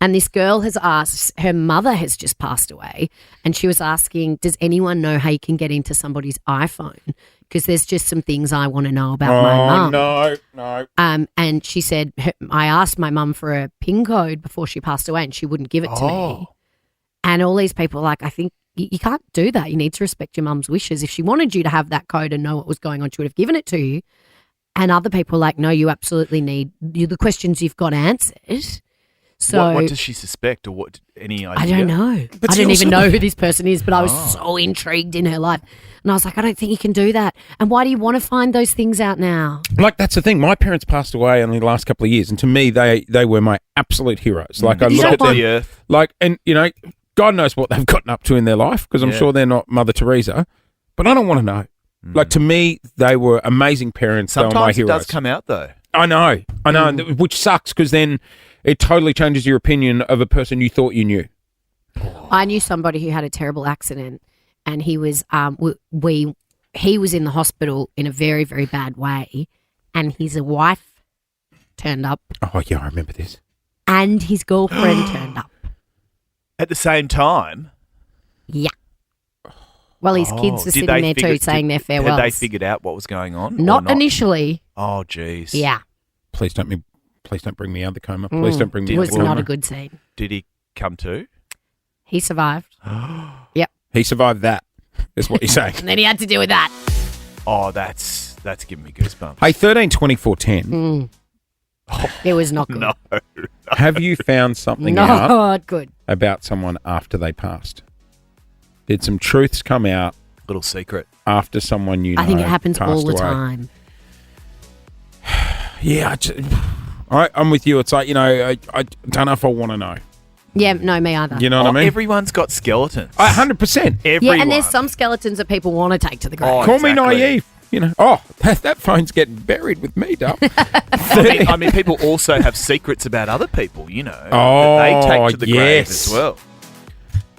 And this girl has asked, her mother has just passed away, and she was asking, does anyone know how you can get into somebody's iPhone? Because there's just some things I want to know about my mum. no. And she said, I asked my mum for a PIN code before she passed away, and she wouldn't give it to me. And all these people are like, I think you can't do that. You need to respect your mum's wishes. If she wanted you to have that code and know what was going on, she would have given it to you. And other people are like, no, you absolutely need the questions you've got answered. So what does she suspect, or what? Any idea? I don't know. But I see, don't even also- know who this person is, but I was so intrigued in her life. And I was like, I don't think you can do that. And why do you want to find those things out now? Like that's the thing. My parents passed away only the last couple of years, and to me, they were my absolute heroes. Like I You look don't at them, find- the earth. like, and you know, God knows what they've gotten up to in their life because I'm Yeah. sure they're not Mother Teresa, but I don't want to know. Like to me, they were amazing parents. they were my Sometimes it heroes. does come out though. I know, and which sucks because then it totally changes your opinion of a person you thought you knew. I knew somebody who had a terrible accident, and he was he was in the hospital in a very, very bad way, and his wife turned up, Oh yeah, I remember this. and his girlfriend turned up. At the same time, Yeah. Well, his kids were did sitting they there figure- too, saying their Had farewells. they figured out what was going on? or Not initially. Oh, jeez. Yeah. Please don't bring me out of the coma. Please don't bring me It out was of the coma. not a good scene. Did he come to? He survived. Yep. He survived that. Is what you're saying. And then he had to deal with that. Oh, that's That's giving me goosebumps. Hey, 13 24 10. It was not good. No. Have you found something Not out good. about someone after they passed? Did some truths come out Little secret. after someone you know I think it happens all passed the away? time. Yeah, I'm with you. It's like, I don't know if I want to know. Yeah, no, me either. You know what I mean? Everyone's got skeletons. 100%. Everyone. Yeah, and there's some skeletons that people want to take to the grave. Call me naive. That phone's getting buried with me, Duff. I mean, people also have secrets about other people, that Oh, they take to the grave yes. as well.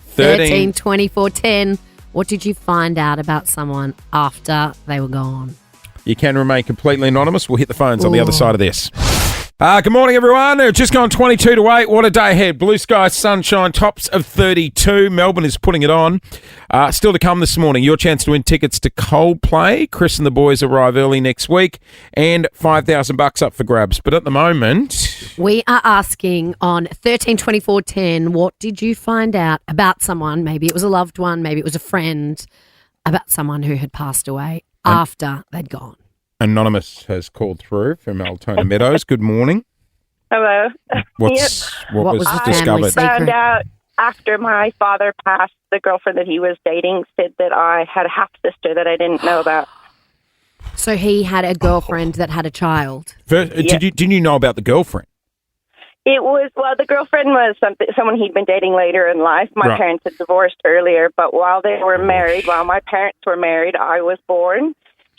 13 24 10. What did you find out about someone after they were gone? You can remain completely anonymous. We'll hit the phones on the other side of this. Good morning, everyone. It's just gone 22 to 8. What a day ahead. Blue sky, sunshine, tops of 32. Melbourne is putting it on. Still to come this morning, your chance to win tickets to Coldplay. Chris and the boys arrive early next week, and $5,000 up for grabs. But at the moment, We are asking on 13 24 10, what did you find out about someone? Maybe it was a loved one, maybe it was a friend, about someone who had passed away after they'd gone. Anonymous has called through from Altona Meadows. Good morning. Hello. What was was the discovered? I found out after my father passed, the girlfriend that he was dating said that I had a half sister that I didn't know about. So he had a girlfriend that had a child. First, did you know about the girlfriend? It was, the girlfriend was someone he'd been dating later in life. My Right. parents had divorced earlier, but while they were married, while my parents were married, I was born.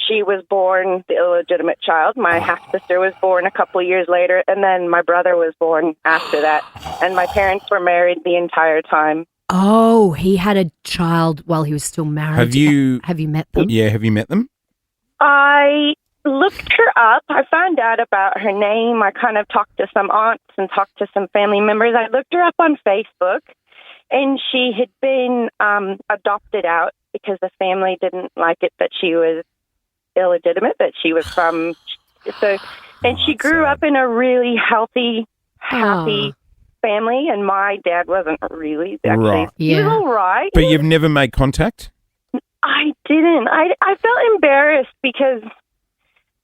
She was born the illegitimate child. My half-sister was born a couple of years later, and then my brother was born after that. And my parents were married the entire time. Oh, he had a child while he was still married. Have you met them? Yeah, have you met them? I looked her up. I found out about her name. I kind of talked to some aunts and talked to some family members. I looked her up on Facebook, and she had been adopted out because the family didn't like it that she was illegitimate, that she was from. And she grew up in a really healthy, happy family, and my dad wasn't really. Actually, Right. he was all right. But you've never made contact? I didn't. I felt embarrassed because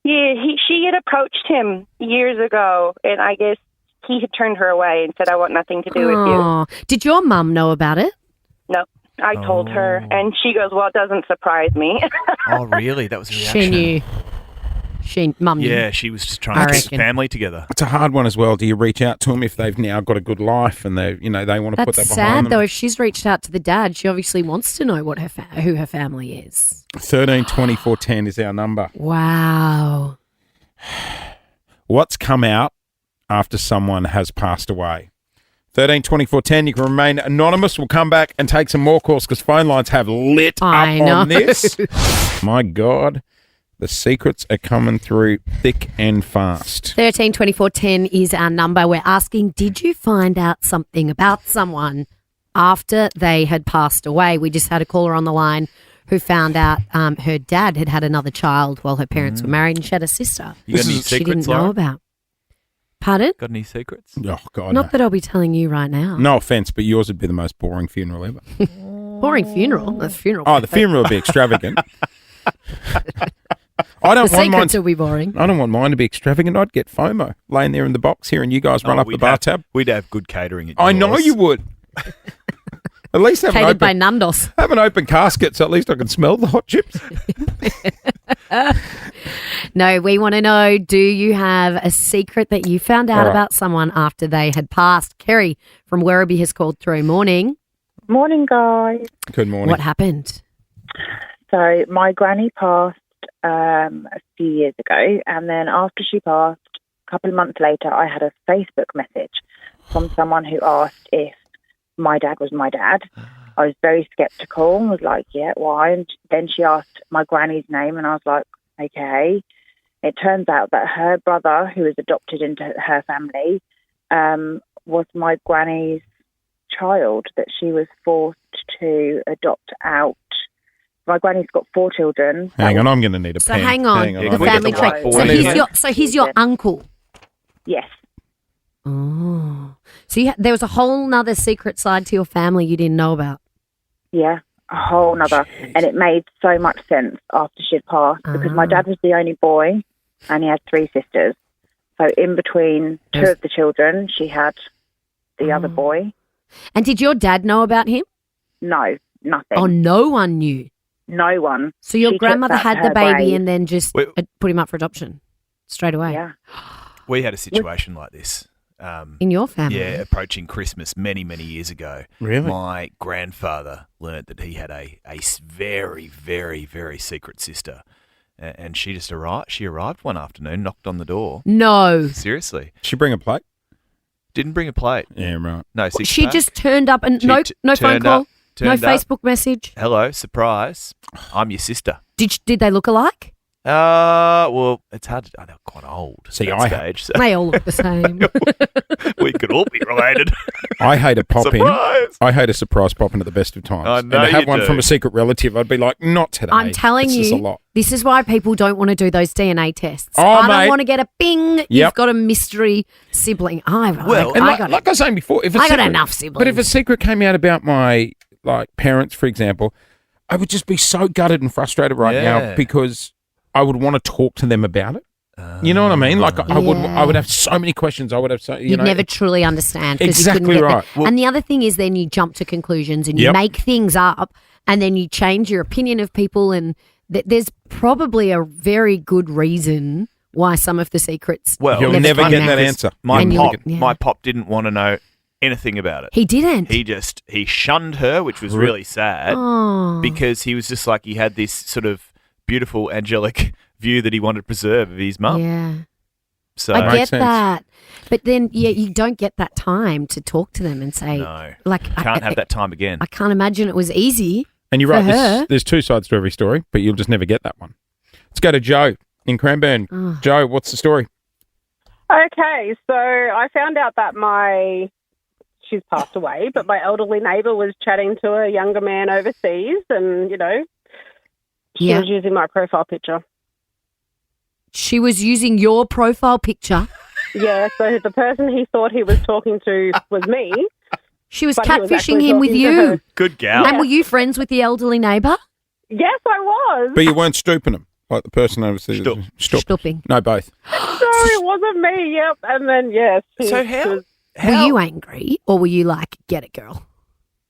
she had approached him years ago, and I guess he had turned her away and said, "I want nothing to do with you." Oh. Did your mum know about it? No, I told her, and she goes, "Well, it doesn't surprise me." Oh, really? That was a reaction. She knew. Mum knew. Yeah, she was just trying I to keep the reckon. family together. It's a hard one as well. Do you reach out to them if they've now got a good life and they want to put That's that behind sad, them? though. If she's reached out to the dad, she obviously wants to know what who her family is. 13 24 10 is our number. Wow. What's come out after someone has passed away? 13 24 10. You can remain anonymous. We'll come back and take some more calls because phone lines have lit I up know. on this. My God, the secrets are coming through thick and fast. 13 24 10 is our number. We're asking, did you find out something about someone after they had passed away? We just had a caller on the line who found out her dad had had another child while her parents were married, and she had a sister You got any she secrets, didn't know Lauren? about. Pardon? Got any secrets? Oh, God. Not that I'll be telling you right now. No offense, but yours would be the most boring funeral ever. Boring funeral. The funeral. Oh, the funeral would be extravagant. I don't The want mine. secrets will be boring. I don't want mine to be extravagant. I'd get FOMO laying there in the box here, and you guys run up the bar tab. We'd have good catering at I know yours. you would. At least have Catered by an Nandos. have an open casket, so at least I can smell the hot chips. No, we want to know, do you have a secret that you found out All right. about someone after they had passed? Kerry from Werribee has called through. Morning. Morning, guys. Good morning. What happened? So my granny passed a few years ago, and then after she passed, a couple of months later, I had a Facebook message from someone who asked if my dad was my dad. I was very skeptical and was like, yeah, why? And then she asked my granny's name, and I was like, okay. It turns out that her brother, who was adopted into her family, was my granny's child that she was forced to adopt out. My granny's got 4 children. Hang on, I'm going to need a So pen. hang on, the I'm family gonna- tree. So he's your uncle. Yes. Oh, so there was a whole nother secret side to your family you didn't know about. Yeah, a whole nother, and it made so much sense after she'd passed because my dad was the only boy and he had 3 sisters. So in between 2 of the children, she had the other boy. And did your dad know about him? No, nothing. Oh, no one knew? No one. So your She took grandmother that to had the her baby grave. and then just put him up for adoption straight away? Yeah. We had a situation like this. In your family? Yeah, approaching Christmas many, many years ago. Really? My grandfather learnt that he had a very, very, very secret sister. And she just arrived. She arrived one afternoon, knocked on the door. No. Seriously. Did she bring a plate? Didn't bring a plate. Yeah, right. No, She just turned up and no phone turned call, up, no turned up. Facebook message. Hello, surprise. I'm your sister. Did they look alike? Well, it's hard to. They're quite old. See, at that stage. So They all look the same. we could all be related. I hate a pop in. Surprise! I hate a surprise pop in at the best of times. I and know to have you one do. from a secret relative, I'd be like, not today. I'm telling This is you, a lot. this is why people don't want to do those DNA tests. Oh, I mate. don't want to get a bing. You've Yep. got a mystery sibling. And I like, got like I was saying before, if a I got secret- enough siblings. But if a secret came out about my parents, for example, I would just be so gutted and frustrated right Yeah. now because I would want to talk to them about it. You know what I mean? Like I would have so many questions. I would have so You'd never truly understand. 'cause Exactly you couldn't get right. there. And the other thing is then you jump to conclusions and you Yep. make things up and then you change your opinion of people and there's probably a very good reason why some of the secrets Well, You'll never come get out. that answer. My pop didn't want to know anything about it. He didn't? He shunned her, which was really sad Oh. because he was just like he had this sort of beautiful angelic view that he wanted to preserve of his mum. Yeah. So I get that. But then, you don't get that time to talk to them and say, No. like, Can't have that time again. I can't imagine it was easy. And you're for right. her. There's 2 sides to every story, but you'll just never get that one. Let's go to Joe in Cranbourne. Oh. Joe, what's the story? Okay, so I found out that she's passed away, but my elderly neighbour was chatting to a younger man overseas and, she was using my profile picture. She was using your profile picture. Yeah, so the person he thought he was talking to was me. She was but he was catfishing actually him with talking to you. her. Good gal. And were you friends with the elderly neighbour? Yes, I was. But you weren't stooping them like the person overseas. Stooping. No, both. No, it wasn't me, yep. And then, yes. So how? Were you angry or were you like, get it, girl?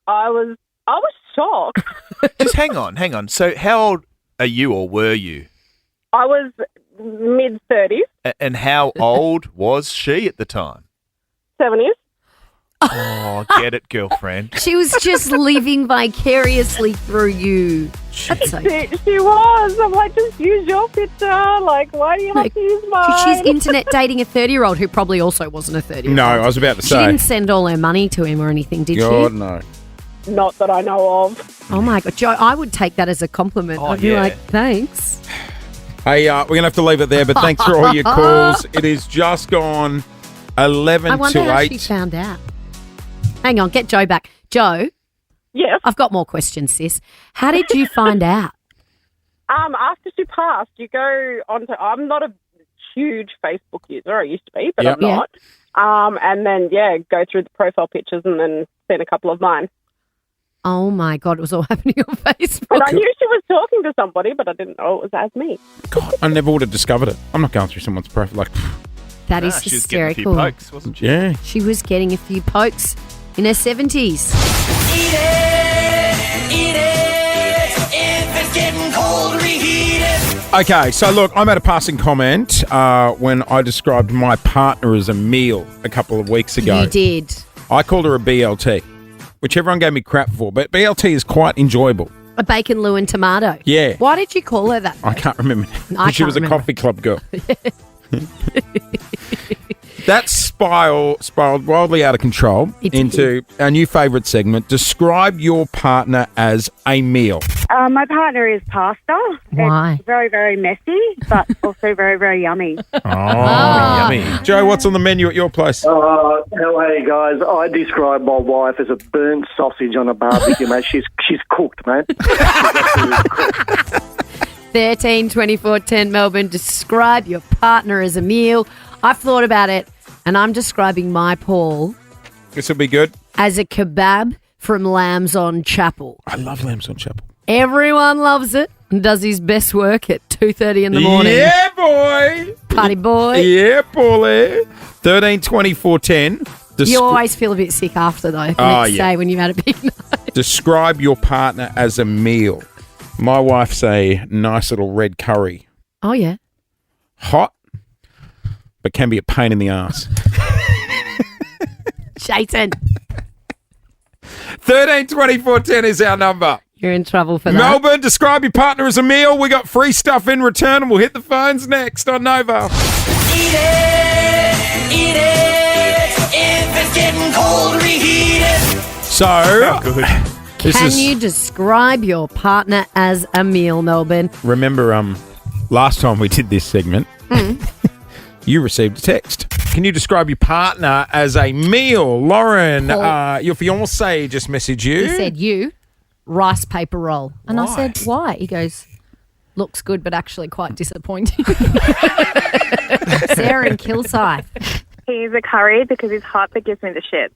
I was shocked. Just hang on. So how old are you or were you? I was mid-30s, And how old was she at the time? 70s. Oh, get it, girlfriend. She was just living vicariously through you. That's so She was. I'm like, just use your picture. Like, why do you have to use mine? She's internet dating a 30-year-old who probably also wasn't a 30-year-old. No, I was about to She say. didn't send all her money to him or anything, did God, she? no. Not that I know of. Oh, my God. Joe, I would take that as a compliment. Oh, I'd be yeah. like, thanks. Hey, we're going to have to leave it there, but thanks for all your calls. It is just gone 11 I wonder to how 8. she found out. Hang on, get Joe back. Joe? Yes? I've got more questions, sis. How did you find out? After she passed, you go onto. I'm not a huge Facebook user. I used to be, but Yep. I'm not. And then go through the profile pictures and then send a couple of mine. Oh, my God, it was all happening on Facebook. And I knew she was talking to somebody, but I didn't know it was as me. God, I never would have discovered it. I'm not going through someone's profile. Like, That is She was getting a few hysterical. pokes, wasn't she? yeah. She was getting a few pokes in her 70s. Eat it. If it's getting cold, reheat it. Okay, so look, I made a passing comment when I described my partner as a meal a couple of weeks ago. You did. I called her a BLT, which everyone gave me crap for, but BLT is quite enjoyable. A bacon, Lou and tomato. Yeah. Why did you call her that? I can't remember. I She can't was a remember. coffee club girl. That spiraled wildly out of control into our new favourite segment. Describe your partner as a meal. My partner is pasta. Why? It's very, very messy, but also very, very yummy. Oh, yummy. Joe, what's on the menu at your place? Hey guys, I describe my wife as a burnt sausage on a barbecue, mate. She's cooked, mate. 13 24 10 Melbourne. Describe your partner as a meal. I've thought about it, and I'm describing my Paul This will be good. as a kebab from Lambs on Chapel. I love Lambs on Chapel. Everyone loves it and does his best work at 2:30 in the morning. Yeah, boy. Party boy. Yeah, boy. 13 24 10. You always feel a bit sick after, though, the next day when you've had a big night. Describe your partner as a meal. My wife's a nice little red curry. Oh, yeah. Hot, but can be a pain in the ass. Jason. 13 24 10 is our number. You're in trouble for that. Melbourne, describe your partner as a meal. We got free stuff in return, and we'll hit the phones next on Nova. Eat it. If it's getting cold, reheat it. So, Can you describe your partner as a meal, Melbourne? Remember, last time we did this segment, you received a text. Can you describe your partner as a meal? Lauren, your fiancé just messaged you. He said rice paper roll. And I said, why? He goes, looks good, but actually quite disappointing. Sarah in Kilsyth. He's a curry because he's hot but gives me the shit.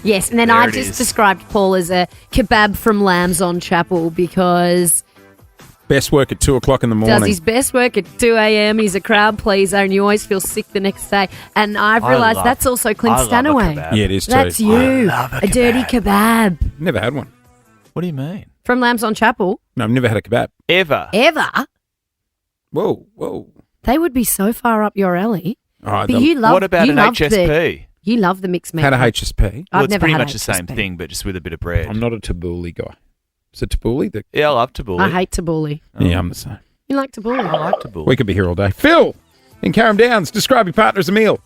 Yes, and then I just described Paul as a kebab from Lambs on Chapel because best work at 2 o'clock in the morning. does his best work at 2 a.m. He's a crowd pleaser and you always feel sick the next day. And I've realised that's also Clint Stanaway. Yeah, it is too. That's you. A dirty kebab. Never had one. What do you mean? From Lambs on Chapel. No, I've never had a kebab. Ever? Whoa. They would be so far up your alley. Oh, But you love. What about you an loved HSP? You love the mixed meal. Had a HSP. Well, I've it's never pretty had much the same HSP. thing, but just with a bit of bread. I'm not a tabbouleh guy. Is it tabbouleh? Yeah, I love tabbouleh. I hate tabbouleh. Yeah, I'm the same. You like tabbouleh? I like tabbouleh. We could be here all day. Phil in Carrum Downs, describe your partner as a meal.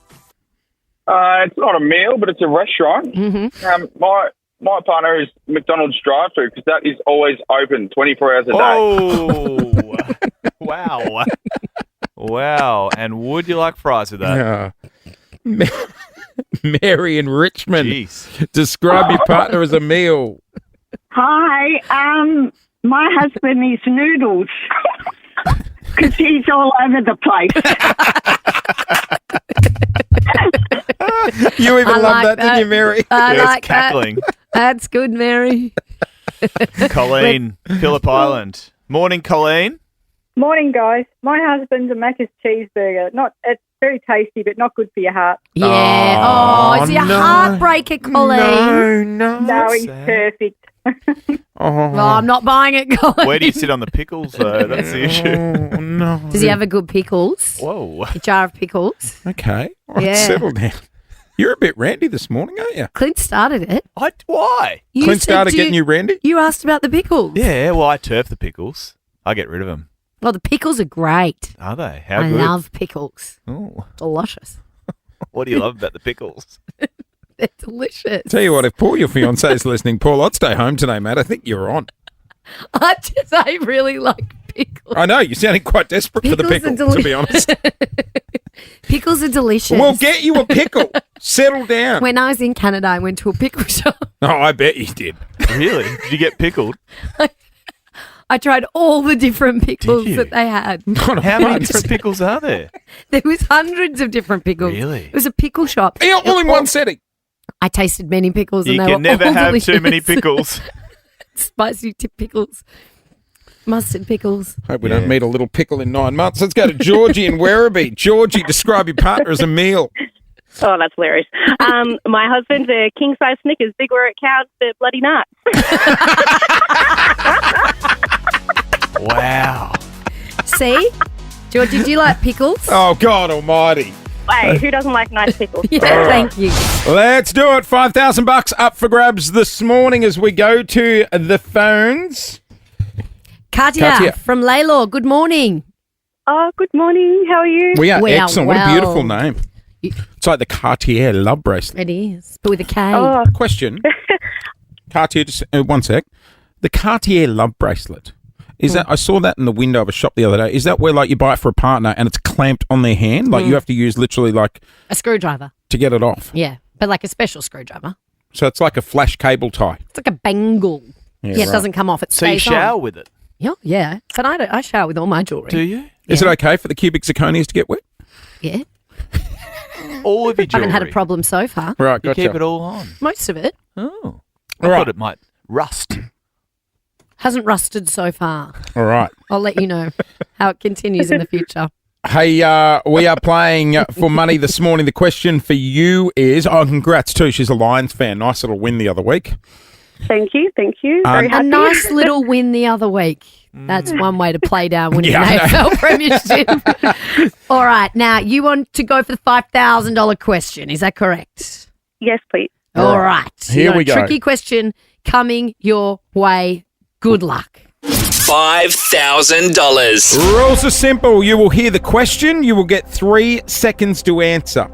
It's not a meal, but it's a restaurant. Mm-hmm. My partner is McDonald's drive-thru because that is always open 24 hours a day. Oh, wow. Wow. And would you like fries with that? Yeah. Mary in Richmond, describe your partner as a meal. Hi, my husband eats noodles because he's all over the place. You even I love like that, didn't you, Mary? I Yes, like cackling. that. That's good, Mary. Colleen, Phillip Island. Morning, Colleen. Morning, guys. My husband's a Macca's cheeseburger. It's very tasty, but not good for your heart. Yeah. Oh, is he a heartbreaker, Colleen? No, he's perfect. Well, I'm not buying it, Colleen. Where do you sit on the pickles, though? That's the issue. No. Does he have a good pickles? Whoa. A jar of pickles? Okay. All right, Yeah. settle down. You're a bit randy this morning, aren't you? Clint started it. Why? Clint started getting you randy? You asked about the pickles. Yeah, well, I turf the pickles. I get rid of them. Well, the pickles are great. Are they? How I good? love pickles. Oh. Delicious. What do you love about the pickles? They're delicious. Tell you what, if Paul, your fiancé, is listening, Paul, I'd stay home today, mate. I think you're on. I really like pickles. I know, you're sounding quite desperate for the pickle, to be honest. Pickles are delicious. We'll get you a pickle. Settle down. When I was in Canada, I went to a pickle shop. Oh, I bet you did. Really? Did you get pickled? I tried all the different pickles you? that they had. How many different pickles are there? There was hundreds of different pickles. Really? It was a pickle shop. Yeah, all in one setting. I tasted many pickles, and You they can were never all have delicious. too many pickles. Spicy tip pickles, mustard pickles. Hope we don't meet a little pickle in 9 months. Let's go to Georgie in Werribee. Georgie, describe your partner as a meal. Oh, that's hilarious. My husband's a king-size Snickers, big where it counts, but bloody not. Wow. See? Georgie, do you like pickles? Oh, God almighty. Hey, who doesn't like nice pickles? Yeah, All right. thank you. Let's do it. $5,000 up for grabs this morning as we go to the phones. Katia from Laylaw, good morning. Oh, good morning. How are you? We are excellent. What a well. beautiful name. It's like the Cartier love bracelet. It is, but with a K. Oh. Question. Cartier, just 1 sec. The Cartier love bracelet. Is that? I saw that in the window of a shop the other day. Is that where like you buy it for a partner and it's clamped on their hand? Like you have to use literally like A screwdriver. to get it off. Yeah, but like a special screwdriver. So it's like a flash cable tie. It's like a bangle. Yeah, It right. doesn't come off. It So you stays on. shower with it? Yeah. But I shower with all my jewellery. Do you? Is it okay for the cubic zirconias to get wet? Yeah. All of your jewellery. Haven't had a problem so far. Right, You gotcha. keep it all on. Most of it Oh. I Right. thought it might rust. hasn't rusted so far. All right. I'll let you know how it continues in the future. Hey, we are playing for money this morning. The question for you is, congrats too. She's a Lions fan. Nice little win the other week. Thank you. Very A happy. nice little win the other week. That's one way to play down winning Yeah, an I know. AFL premiership. All right. Now, you want to go for the $5,000 question. Is that correct? Yes, please. All right. Here You got we a go. tricky question coming your way. Good luck. $5,000. Rules are simple. You will hear the question. You will get 3 seconds to answer.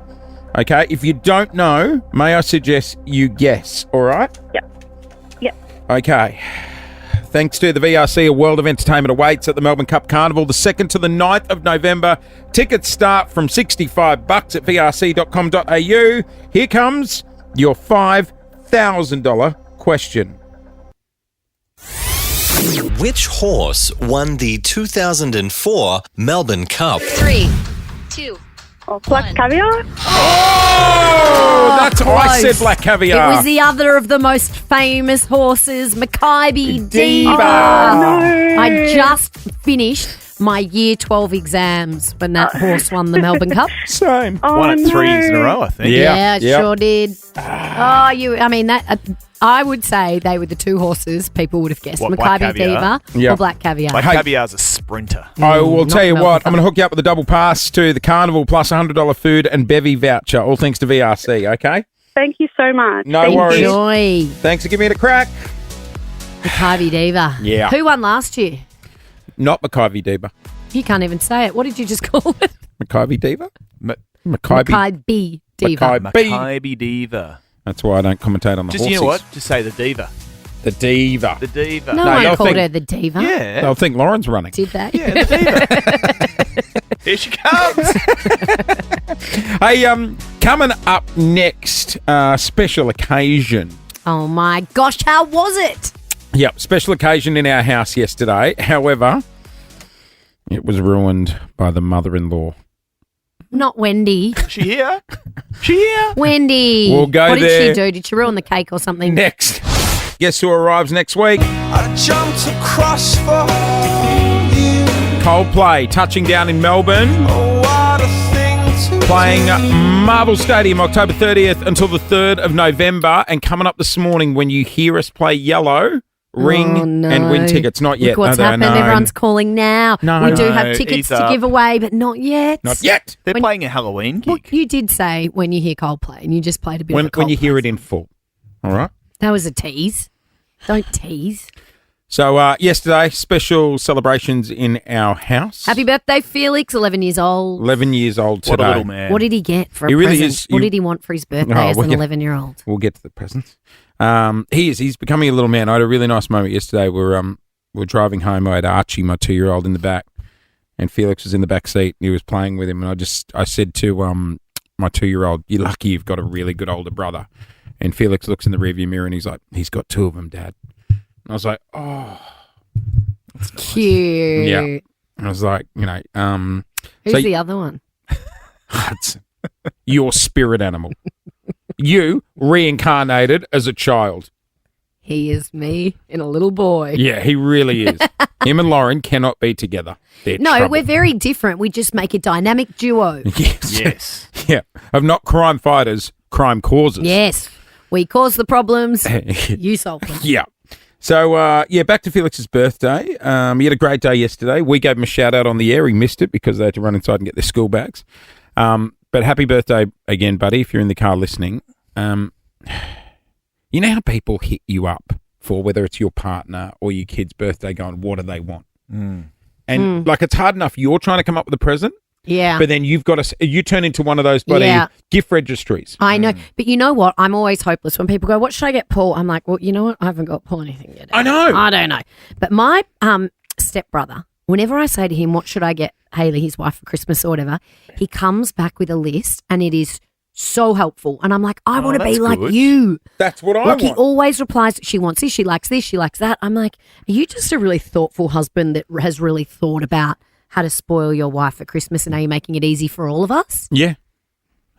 Okay? If you don't know, may I suggest you guess? All right? Yep. Okay. Thanks to the VRC, a world of entertainment awaits at the Melbourne Cup Carnival the 2nd to the 9th of November. Tickets start from $65 at vrc.com.au. Here comes your $5,000 question. Which horse won the 2004 Melbourne Cup? 3, 2, Black Caviar? Oh, that's I said Black Caviar. It was the other of the most famous horses, Makybe Diva. Diva. I just finished my year 12 exams when that horse won the Melbourne Cup. Same. Won it 3 years in a row, I think. Yeah, it sure did. I would say they were the two horses people would have guessed. What, Black Makybe Caviar? Diva or Black Caviar. Black Caviar's a sprinter. I will tell you Melbourne what, I'm going to hook you up with a double pass to the Carnival plus $100 food and bevy voucher, all thanks to VRC, okay? Thank you so much. No Thank worries. you. Joy. Thanks for giving it a crack. Makybe Diva. Yeah. Who won last year? Not Makybe Diva. You can't even say it. What did you just call it? Makybe Diva? Makybe. Makybe Diva. Makybe Diva. That's why I don't commentate on the Just, horses. you know what? Just say the Diva. The Diva. The Diva. No one they'll called think- her the Diva. Yeah. They'll think Lauren's running. Did they? Yeah, the Diva. Here she comes. Hey, coming up next, special occasion. Oh my gosh, how was it? Yep, special occasion in our house yesterday. However, it was ruined by the mother-in-law. Not Wendy. She here? She here? Wendy. We'll go what did there she do? Did she ruin the cake or something? next. Guess who arrives next week? I jumped across for you. Coldplay, touching down in Melbourne. Oh, what a thing to Playing Marvel Stadium October 30th until the 3rd of November. And coming up this morning, when you hear us play Yellow, ring Oh, no. and win tickets. Not yet. Look what's No, happened. no. Everyone's calling now. No. We do have No, tickets he's to up. give away, but not yet. Not yet. They're playing a Halloween gig. Well, you did say when you hear Coldplay, and you just played a bit When, of a when you Coldplay hear it song. in full. All right. That was a tease. Don't tease. So yesterday, special celebrations in our house. Happy birthday, Felix, 11 years old. 11 years old today. What a little man. What did he get for a He really present? is- What you- did he want for his birthday Oh, as we'll an get- 11-year-old? We'll get to the presents. He's becoming a little man. I had a really nice moment yesterday. We're driving home. I had Archie, my 2-year-old, in the back, and Felix was in the back seat. And he was playing with him, and I said to my 2-year-old, "You're lucky you've got a really good older brother." And Felix looks in the rearview mirror and he's like, "He's got 2 of them, Dad." And I was like, "Oh, Cute. yeah." And I was like, Who's so- the other one? Hudson, your spirit animal. You reincarnated as a child. He is me in a little boy. Yeah, he really is. Him and Lauren cannot be together. They're No, trouble. we're very different. We just make a dynamic duo. Yes. Yes. Yeah. Of not crime fighters, crime causers. Yes. We cause the problems. You solve them. Yeah. So, back to Felix's birthday. He had a great day yesterday. We gave him a shout out on the air. He missed it because they had to run inside and get their school bags. But happy birthday again, buddy, if you're in the car listening. You know how people hit you up for whether it's your partner or your kid's birthday going, what do they want? And it's hard enough you're trying to come up with a present. Yeah. But then you turn into one of those bloody Yeah. gift registries. I know. But you know what? I'm always hopeless when people go, what should I get Paul? I'm like, well, you know what? I haven't got Paul anything yet. I know. I don't know. But my stepbrother, whenever I say to him, what should I get Hayley, his wife, for Christmas or whatever, he comes back with a list and it is so helpful. And I'm like, I want to be that's like good. you. That's what I Look, he want. always replies, she wants this, she likes that. I'm like, are you just a really thoughtful husband that has really thought about how to spoil your wife for Christmas and are you making it easy for all of us? Yeah.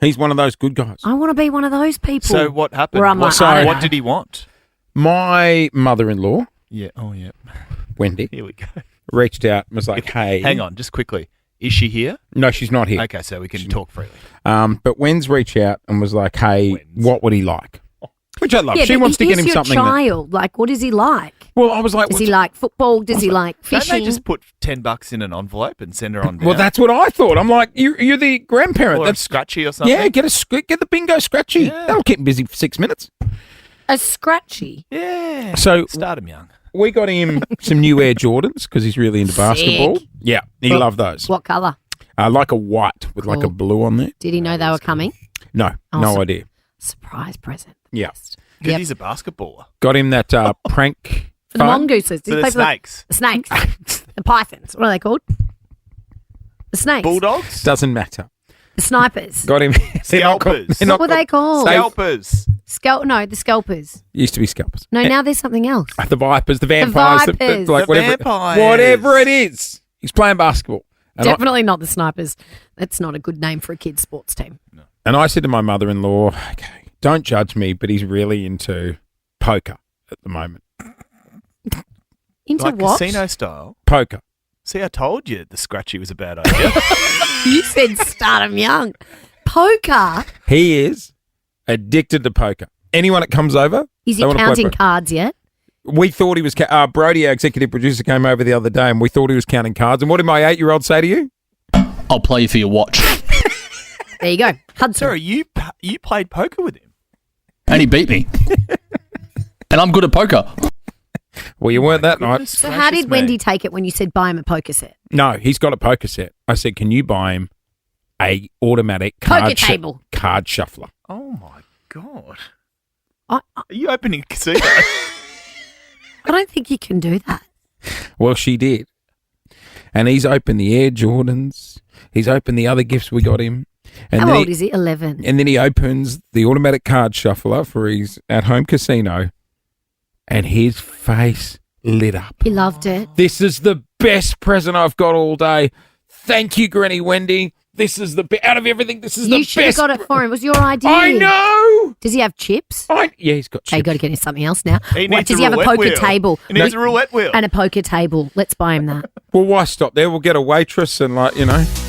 He's one of those good guys. I want to be one of those people. So what happened? Where I'm like, I don't what know. did he want? My mother-in-law, Yeah. Oh, yeah. Wendy, Here we go. reached out and was like, hey. Hang on, just quickly. Is she here? No, she's not here. Okay, so we can talk freely. But Wen's reached out and was like, hey, what would he like? Which I love. Yeah, She but wants to he's get him your something. that- child. Like, what does he like? Well, I was like, Does he like football? Does he like Don't fishing? they just put $10 in an envelope and send her on down? well, that's what I thought. I'm like, you're the grandparent. Or a That's scratchy or something? Yeah, get the bingo scratchy. That'll keep him busy for 6 minutes. A scratchy. Yeah. So Start him young. we got him some new Air Jordans because he's really into basketball. Sick. Yeah, he loved those. What colour? Like a white with like a Cool. blue on there. Did he know they were coming? No, Oh, no so- idea. Surprise present. Yeah, Because Yep. he's a basketballer. got him that prank. For the phone. mongooses. Did For he the play snakes. The snakes. The pythons. What are they called? The snakes. Bulldogs? Doesn't matter. The snipers. Got him. Scalpers. What were they called? Scalpers. No, the scalpers. Used to be scalpers. No, now there's something else. The vipers, the vampires, vipers. like The whatever, vampires. whatever it is. He's playing basketball. And Definitely not the snipers. That's not a good name for a kid's sports team. And I said to my mother-in-law, okay, don't judge me, but he's really into poker at the moment. Into Like what? casino style. Poker. See, I told you the scratchy was a bad idea. You said start him young. Poker? He is addicted to poker. Anyone that comes over, Is he they wanna play counting poker. cards yet? We thought he was, Brody, our executive producer, came over the other day and we thought he was counting cards. And what did my 8-year-old say to you? I'll play you for your watch. There you go. Hudson. Sorry, you played poker with him. And he beat me. And I'm good at poker. Well, you weren't that night. So how did Wendy take it when you said buy him a poker set? No, he's got a poker set. I said, can you buy him a automatic Poker table. card shuffler? Oh, my God. I Are you opening a casino? don't think you can do that. Well, she did. And he's opened the Air Jordans. He's opened the other gifts we got him. And How then old is he? 11. And then he opens the automatic card shuffler for his at-home casino. And his face lit up. He loved it. This is the best present I've got all day. Thank you, Granny Wendy. This is out of everything, this is You the should have best. got it for him. It was your idea. I know. Does he have chips? Yeah, he's got Okay, you got to get him something else now. He needs does a he have a roulette poker wheel. table? He needs a roulette wheel. And a poker table. Let's buy him that. Well, why stop there? We'll get a waitress and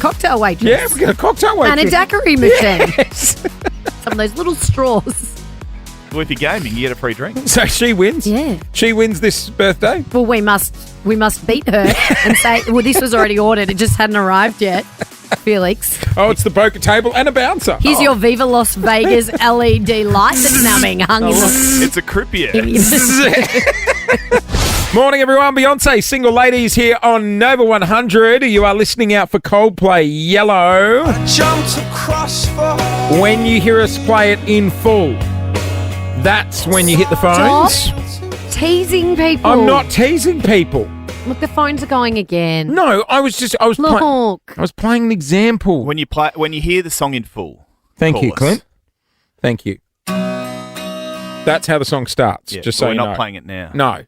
Cocktail waitress. Yeah, we'll get a cocktail And waitress. a daiquiri machine. Yes. Some of those little straws. Well, if you're gaming, you get a free drink. So she wins? Yeah. She wins this birthday? Well, we must beat her and say, well, this was already ordered. It just hadn't arrived yet. Felix. Oh, it's the poker table and a bouncer. Here's your Viva Las Vegas LED light that's now being hung in It's a croupier. Morning, everyone. Beyonce, Single Ladies here on Nova 100. You are listening out for Coldplay Yellow. When you hear us play it in full, that's when you hit the phones. Stop teasing people. I'm not teasing people. Look, the phones are going again. No, I was playing an example. When you hear the song in full. Thank call you, us. Clint. Thank you. That's how the song starts. Yeah, just but so we're you not know. playing it now. No.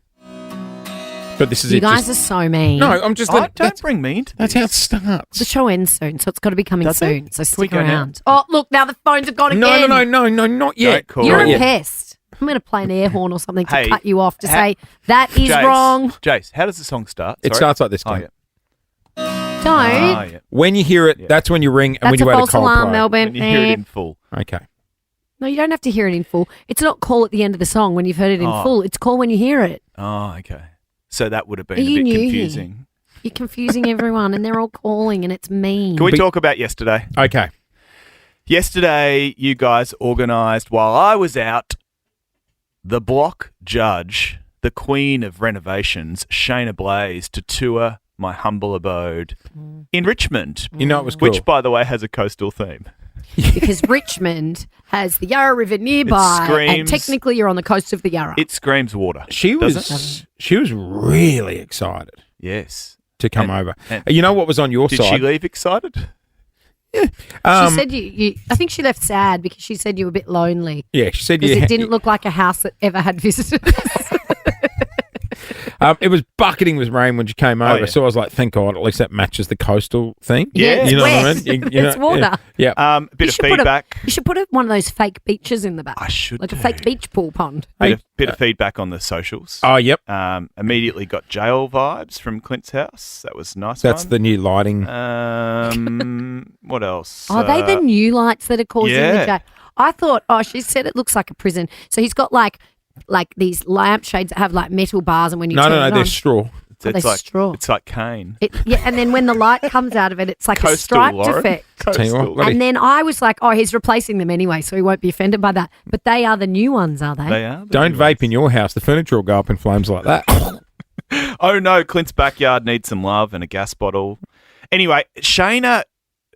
But this is You it. guys are so mean. No, I'm just Don't bring me into That's how it starts. The show ends soon, so it's got to be coming Does it? soon. So we stick go now? around. Oh, look, now the phones have gone again. No, not yet. Don't call You're it. a pest. I'm going to play an air horn or something to Hey, cut you off to ha- say, that is Jace, wrong. Jace, how does the song start? It Sorry? starts like this, Oh, Clint. yeah. Don't. Ah, yeah. When you hear it, that's when you ring and That's when a you false wait a alarm, Coldplay. Melbourne. When you hear it in full. Okay. No, you don't have to hear it in full. It's not call at the end of the song when you've heard it in Oh. full. It's call when you hear it. Oh, okay. So that would have been You a bit knew. confusing. You're confusing everyone and they're all calling and it's mean. Can we talk about yesterday? Okay. Yesterday, you guys organised, while I was out, the block judge, the queen of renovations, Shayna Blaze, to tour my humble abode in Richmond. You know it was cool. Which, by the way, has a coastal theme. Because Richmond has the Yarra River nearby and screams- technically you're on the coast of the Yarra. It screams water. She doesn't was really excited Yes. to come And- over. and- You know what was on your Did side? she leave excited? She said I think she left sad because she said you were a bit lonely. Yeah, she said Because you it didn't look like a house that ever had visitors. It was bucketing with rain when you came over, so I was like, thank God, at least that matches the coastal thing. Yeah, you know wet. what I mean? It's water. Yeah. A bit of feedback. You should put one of those fake beaches in the back. I should Like a do. fake beach pool pond. Bit of feedback on the socials. Oh, yep. Immediately got jail vibes from Clint's house. That was a nice. That's one. the new lighting. What else? Are they the new lights that are causing yeah. the jail? I thought, she said it looks like a prison. So he's got like these lampshades that have like metal bars, and when you turn it on, they're straw. It's they like straw. It's like cane. And then when the light comes out of it, it's like a Coastal, striped Lauren. effect. Tell you what, bloody- And then I was like, he's replacing them anyway, so he won't be offended by that. But they are the new ones, are they? They are. Don't vape in your house. The furniture will go up in flames like that. Oh no, Clint's backyard needs some love and a gas bottle. Anyway, Shayna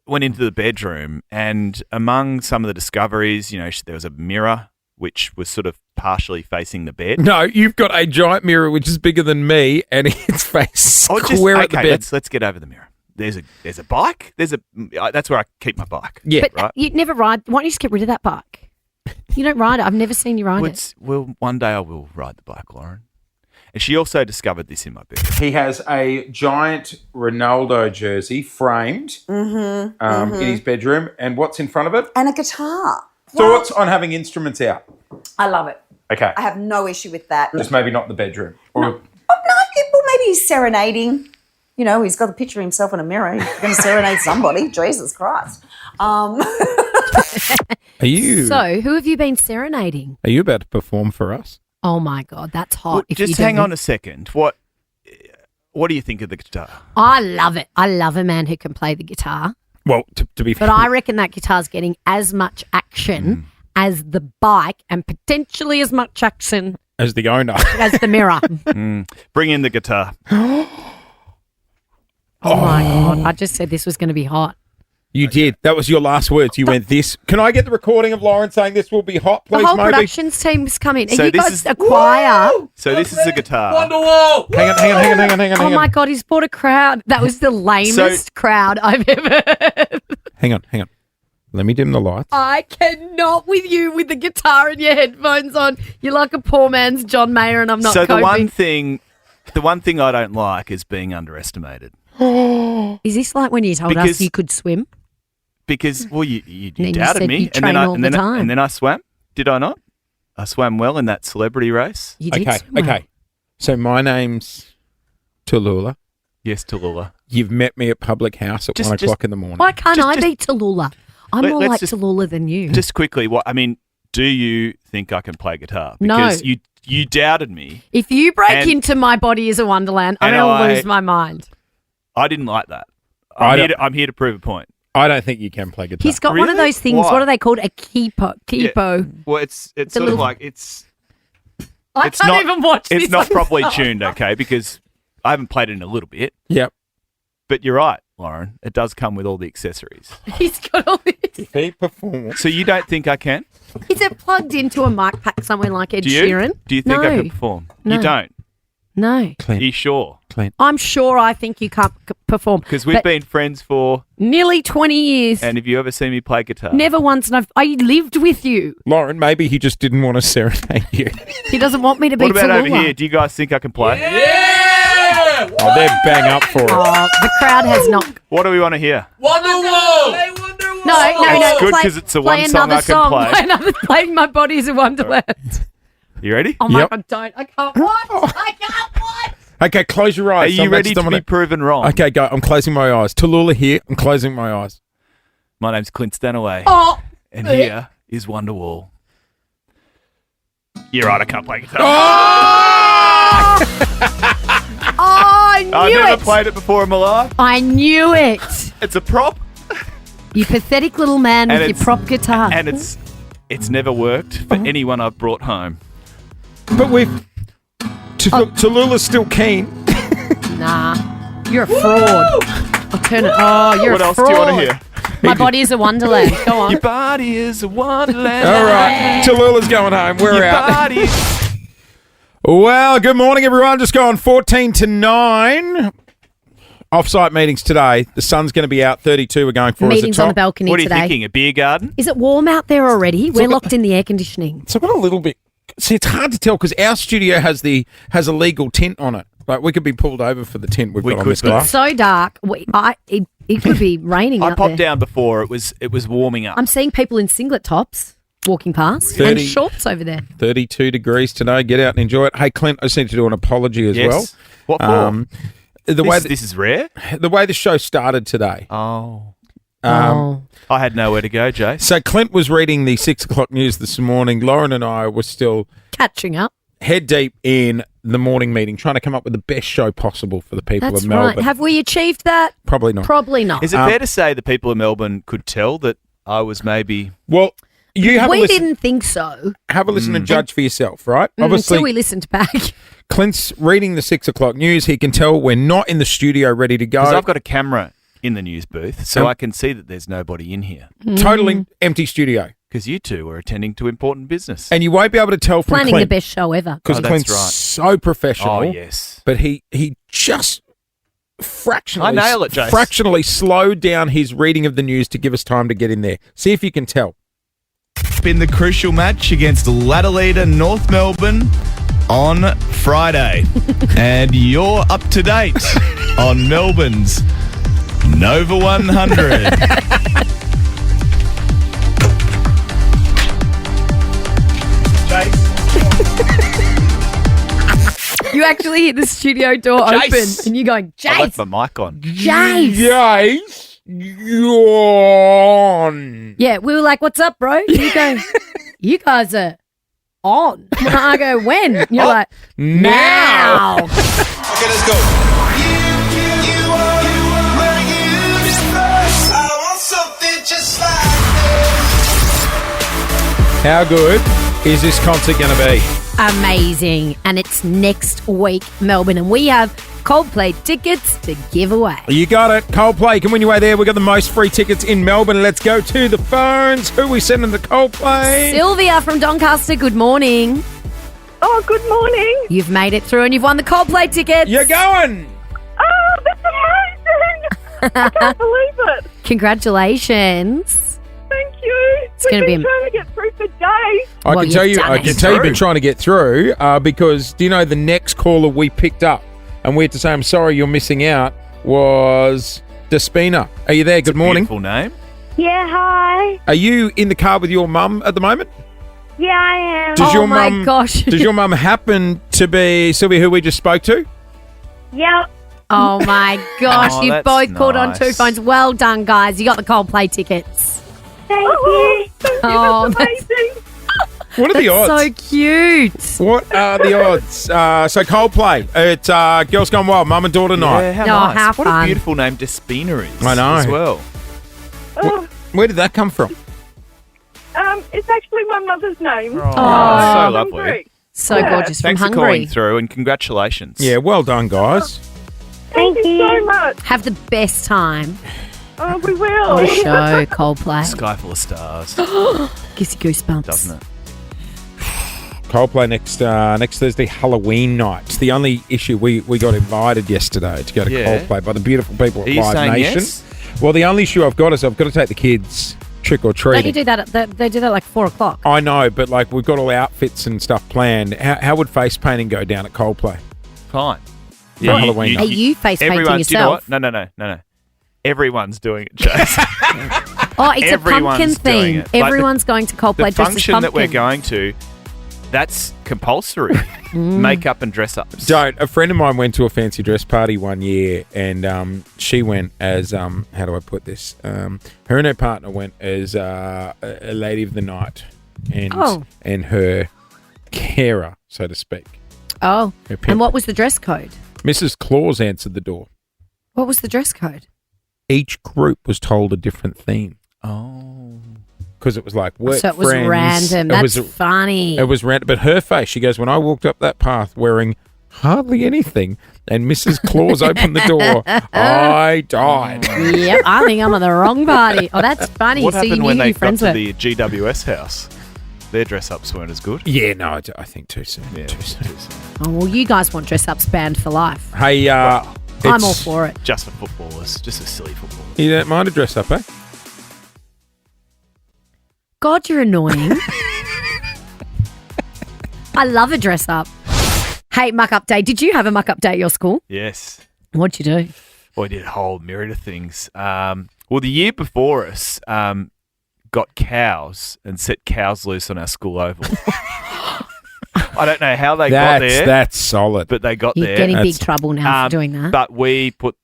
went into the bedroom, and among some of the discoveries, there was a mirror which was sort of partially facing the bed. No, you've got a giant mirror which is bigger than me, and its face square at the bed. Let's get over the mirror. There's a bike. That's where I keep my bike. Yeah, But right. you never ride. Why don't you just get rid of that bike? You don't ride it. I've never seen you ride it. Well, one day I will ride the bike, Lauren. And she also discovered this in my bed. He has a giant Ronaldo jersey framed in his bedroom, and what's in front of it? And a guitar. Thoughts on having instruments out? I love it. Okay. I have no issue with that. Just maybe not the bedroom. Well, maybe he's serenading. He's got a picture of himself in a mirror. He's going to serenade somebody. Jesus Christ. Are you? So, who have you been serenading? Are you about to perform for us? Oh my God, that's hot. Well, if just you hang don't- on a second. What do you think of the guitar? I love it. I love a man who can play the guitar. Well, to be fair. But I reckon that guitar's getting as much action as the bike, and potentially as much action as the owner. as the mirror. Bring in the guitar. Oh my God, I just said this was going to be hot. You did. That was your last words. You went this. Can I get the recording of Lauren saying this will be hot, please, The whole Moby? productions team's come in. So Are you this guys is- a choir? So this is the guitar. Wonderwall! Hang on. Oh my God, he's brought a crowd. That was the lamest crowd I've ever heard. Hang on. Let me dim the lights. I cannot with you with the guitar and your headphones on. You're like a poor man's John Mayer, and I'm not So coping. the one thing I don't like is being underestimated. Is this like when you told us Because- you could swim? Because you And then you doubted said me, you train all the time. and then I swam. Did I not? I swam well in that celebrity race. You did swim well. Okay. So my name's Tallulah. Yes, Tallulah. You've met me at Public House at 1 o'clock in the morning. Why can't I be Tallulah? I'm more let's like just- Tallulah than you. Just quickly, do you think I can play guitar? No. Because you doubted me. If you break And- into My Body is a Wonderland, I'm And going to I- lose my mind. I didn't like that. I I'm here to prove a point. I don't think you can play guitar. He's got one of Really? those things. Why? What are they called? A keepo. Yeah. Well, it's a sort little- of like it's I can't even watch this. It's not on properly the tuned, okay? Because I haven't played it in a little bit. Yep. But you're right, Lauren. It does come with all the accessories. He's got all this. He performs. So you don't think I can? Is it plugged into a mic pack somewhere like Ed Do you? Sheeran? Do you think I No. can perform? No. You don't. No. Are you sure? I'm sure I think you can't perform. Because we've But been friends for. nearly 20 years. And have you ever seen me play guitar? Never once. And I lived with you. Lauren, maybe he just didn't want to serenade you. He doesn't want me to be What about over Tallulah. here? Do you guys think I can play? Oh, they're bang up for it. Oh, the crowd has not. What do we want to hear? No. It's good 'cause it's the play one song another I can song. play. Play another. Playing My Body is a Wonderland. You ready? Oh my God! Don't. I can't watch. I can't watch. Okay, close your eyes. Are you I'm ready to be Dominic. proven wrong? Okay, go. I'm closing my eyes. Tallulah here. I'm closing my eyes. My name's Clint Stanaway. Oh. And here is Wonderwall. You're right, I can't play guitar. I knew I've never it. played it before in my life. I knew it. It's a prop. You pathetic little man And with your it's- prop guitar. And it's never worked for anyone I've brought home. But Tallulah's still keen. Nah, you're a fraud. I'll turn it. Oh, you're What a else do fraud. you want to hear? My body is a wonderland. Go on. Your body is a wonderland. All right, Tallulah's going home. We're Your out. body. Well, good morning, everyone. Just going 14 to 9. Off-site meetings today. The sun's going to be out. 32 we're going for Meetings as a top. on the balcony What are you today. thinking? A beer garden? Is it warm out there already? We're locked in the air conditioning. So I've got a little bit See, it's hard to tell because our studio has a legal tint on it. Like we could be pulled over for the tint we've got on this glass. It's so dark. It could be raining I out popped there. down before. It was warming up. I'm seeing people in singlet tops walking past 30 and shorts over there. 32 degrees today. Get out and enjoy it. Hey, Clint, I just need to do an apology as well. What for? This is rare? The way the show started today. Oh. I had nowhere to go, Jay. So Clint was reading the 6 o'clock news this morning. Lauren and I were still catching up, head deep in the morning meeting, trying to come up with the best show possible for the people That's of Melbourne. right. Have we achieved that? Probably not. Probably not. Is it fair to say the people of Melbourne could tell that I was maybe... Well, you have a We listen. didn't think so Have a listen and judge for yourself, right? Obviously, until we listened back. Clint's reading the 6 o'clock news. He can tell we're not in the studio ready to go. Because I've got a camera in the news booth, so I can see that there's nobody in here. Totally empty studio. Because you two are attending to important business. And you won't be able to tell from Planning the Clint. best show ever. Because Clint's so professional. Oh, yes. But he just fractionally, I nail it, Jace. fractionally slowed down his reading of the news to give us time to get in there. See if you can tell. In the crucial match against ladder leader North Melbourne on Friday. And you're up to date on Melbourne's Nova 100. You actually hear the studio door Jace. open and you're going, I left Jace. my mic on. Jace. Yawn. Yeah, we were like, what's up, bro? You go, you guys are on. I go, when? And you're like, now. Okay, let's go. How good is this concert going to be? Amazing. And it's next week, Melbourne. And we have Coldplay tickets to give away. You got it. Coldplay can win your way there. We've got the most free tickets in Melbourne. Let's go to the phones. Who are we sending to Coldplay? Sylvia from Doncaster, good morning. Oh, good morning. You've made it through and you've won the Coldplay tickets. You're going. Oh, that's amazing. I can't believe it. Congratulations. Thank you. It's gonna be We've been trying to get through for days. I can tell you've been trying to get through because do you know the next caller we picked up and we had to say, I'm sorry you're missing out, was Despina. Are you there? Good morning. Beautiful name. Yeah, hi. Are you in the car with your mum at the moment? Yeah, I am. Does your my mum, gosh. Does your mum happen to be Sylvia, who we just spoke to? Yep. Oh my gosh, Oh, you've that's both called on two nice. phones. Well done, guys. You got the Coldplay tickets. Thank you. Thank you. Oh, That's amazing. What are the odds? So cute. What are the odds? So Coldplay, it's Girls Gone Wild, Mum and Daughter Night. Yeah, how Oh, nice. how what fun. a beautiful name Despina is. I know. As well. Where did that come from? It's actually my mother's name. Oh, so I'm lovely. Hungary. So Yeah. gorgeous Thanks from for calling Hungary. through and congratulations. Yeah, well done, guys. Thank you so much. Have the best time. Oh, we will. What a show, Coldplay. Sky full of stars, Gives you goosebumps. doesn't it? Coldplay next Thursday, Halloween night. It's the only issue we got invited yesterday to go to Yeah. Coldplay by the beautiful people at Are you Live saying Nation. yes? Well, the only issue I've got is I've got to take the kids trick or Don't you treating. do that? They do that like 4 o'clock. I know, but like we've got all outfits and stuff planned. How would face painting go down at Coldplay? Fine. For Halloween Are night? you face painting Everyone, do you know yourself? what? No. Everyone's doing it, Chase. Oh, it's a Everyone's pumpkin doing theme. it. Like Everyone's going to Coldplay the dressed as function pumpkin. that we're going to, that's compulsory. Makeup and dress ups. Don't. A friend of mine went to a fancy dress party one year, and she went as how do I put this? Her and her partner went as a lady of the night, and her carer, so to speak. Oh, Her pimp. and what was the dress code? Mrs. Claus answered the door. What was the dress code? Each group was told a different theme. Oh. Because it was like work So it was friends. random. It That's was, funny. It was random. But her face, she goes, when I walked up that path wearing hardly anything and Mrs. Claus opened the door, I died. Yep, I think I'm on the wrong party. Oh, that's funny. What so you happened knew when who they your got friends to were. the GWS house? Their dress ups weren't as good. Yeah, no, I think too soon. Yeah, Too soon. Oh, well, you guys want dress ups banned for life. Hey, I'm it's- all for it. Just for footballers. Just a silly football. You don't mind a dress up, eh? God, you're annoying. I love a dress up. Hey, muck up day. Did you have a muck up day at your school? Yes. What'd you do? Well, I did a whole myriad of things. Well, the year before us, got cows and set cows loose on our school oval. I don't know how they got there. That's solid. But they got You're there. getting big trouble now for doing that. But we put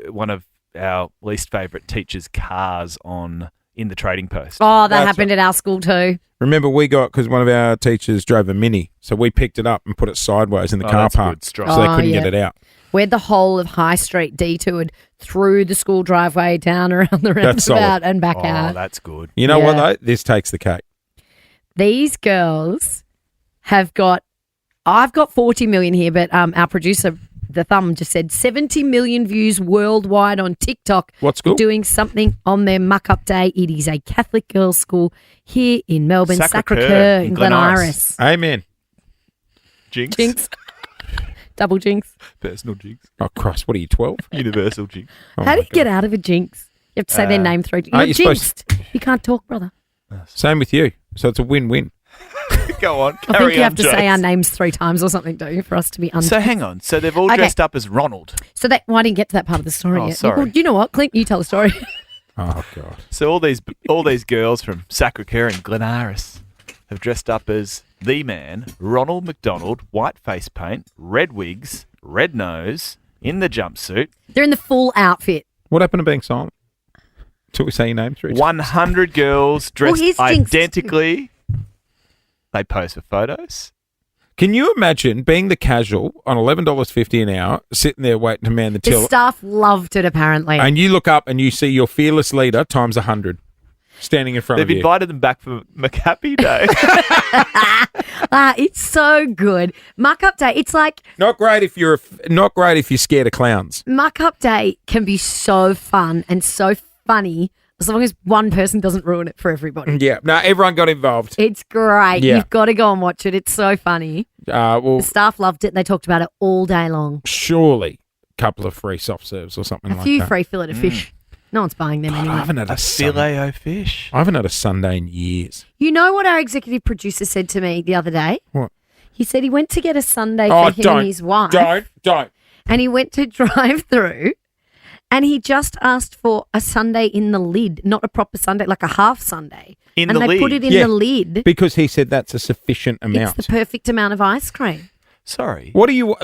one of our least favourite teachers' cars in the trading post. Oh, that happened at our school too. Remember, we got, because one of our teachers drove a Mini, so we picked it up and put it sideways in the car that's park good. so they couldn't get it out. We had the whole of High Street detoured through the school driveway, down around the That's solid. roundabout and back Oh, out. that's good. You know what, though? This takes the cake. These girls have got, I've got 40 million here, but our producer, The Thumb, just said 70 million views worldwide on TikTok. What school? Doing something on their muck up day. It is a Catholic girls' school here in Melbourne, Sacré-Cœur in Glen Iris. Amen. Jinx. Double jinx. Personal jinx. Oh, Christ, what are you, 12? Universal jinx. How do you get out of a jinx? You have to say their name through. You're aren't you supposed jinxed. You can't talk, brother. Same with you. So it's a win-win. Go on. I think Carry you have on, to say Jace. our names 3 times or something, don't you, for us to be So hang on. So they've all Okay. dressed up as Ronald. So that, well, I didn't get to that part of the story Oh, yet. sorry. Well, you know what, Clint? You tell the story. Oh, God. So all these girls from Sacré-Cœur and Glen Iris have dressed up as the man, Ronald McDonald, white face paint, red wigs, red nose, in the jumpsuit. They're in the full outfit. What happened to being silent? Until we say your name 3 times. 100 girls dressed here's jinxed. identically. They pose for photos. Can you imagine being the casual on $11.50 an hour, sitting there waiting to man the The till, staff loved it, apparently. and you look up and you see your fearless leader times 100 standing in front They've of you? invited them back for McHappy Day. It's so good. Muck Up Day. It's like Not great if you're scared of clowns. Muck Up Day can be so fun and so funny as long as one person doesn't ruin it for everybody. Yeah, no, everyone got involved. It's great. Yeah. You've got to go and watch it. It's so funny. Well, The staff loved it. They talked about it all day long. surely a couple of free soft serves or something A like few that. free fillet of fish. No one's buying them I anyway. haven't had A filet-o fish. I haven't had a Sunday in years. You know what our executive producer said to me the other day? What? He said he went to get a sundae Oh, for him don't. and his wife. Don't. And he went to drive through and he just asked for a sundae in the lid, not a proper sundae, like a half sundae. In and the they put lid? it in Yeah, the lid. Because he said that's a sufficient It's amount. the perfect amount of ice cream. Sorry. What do you,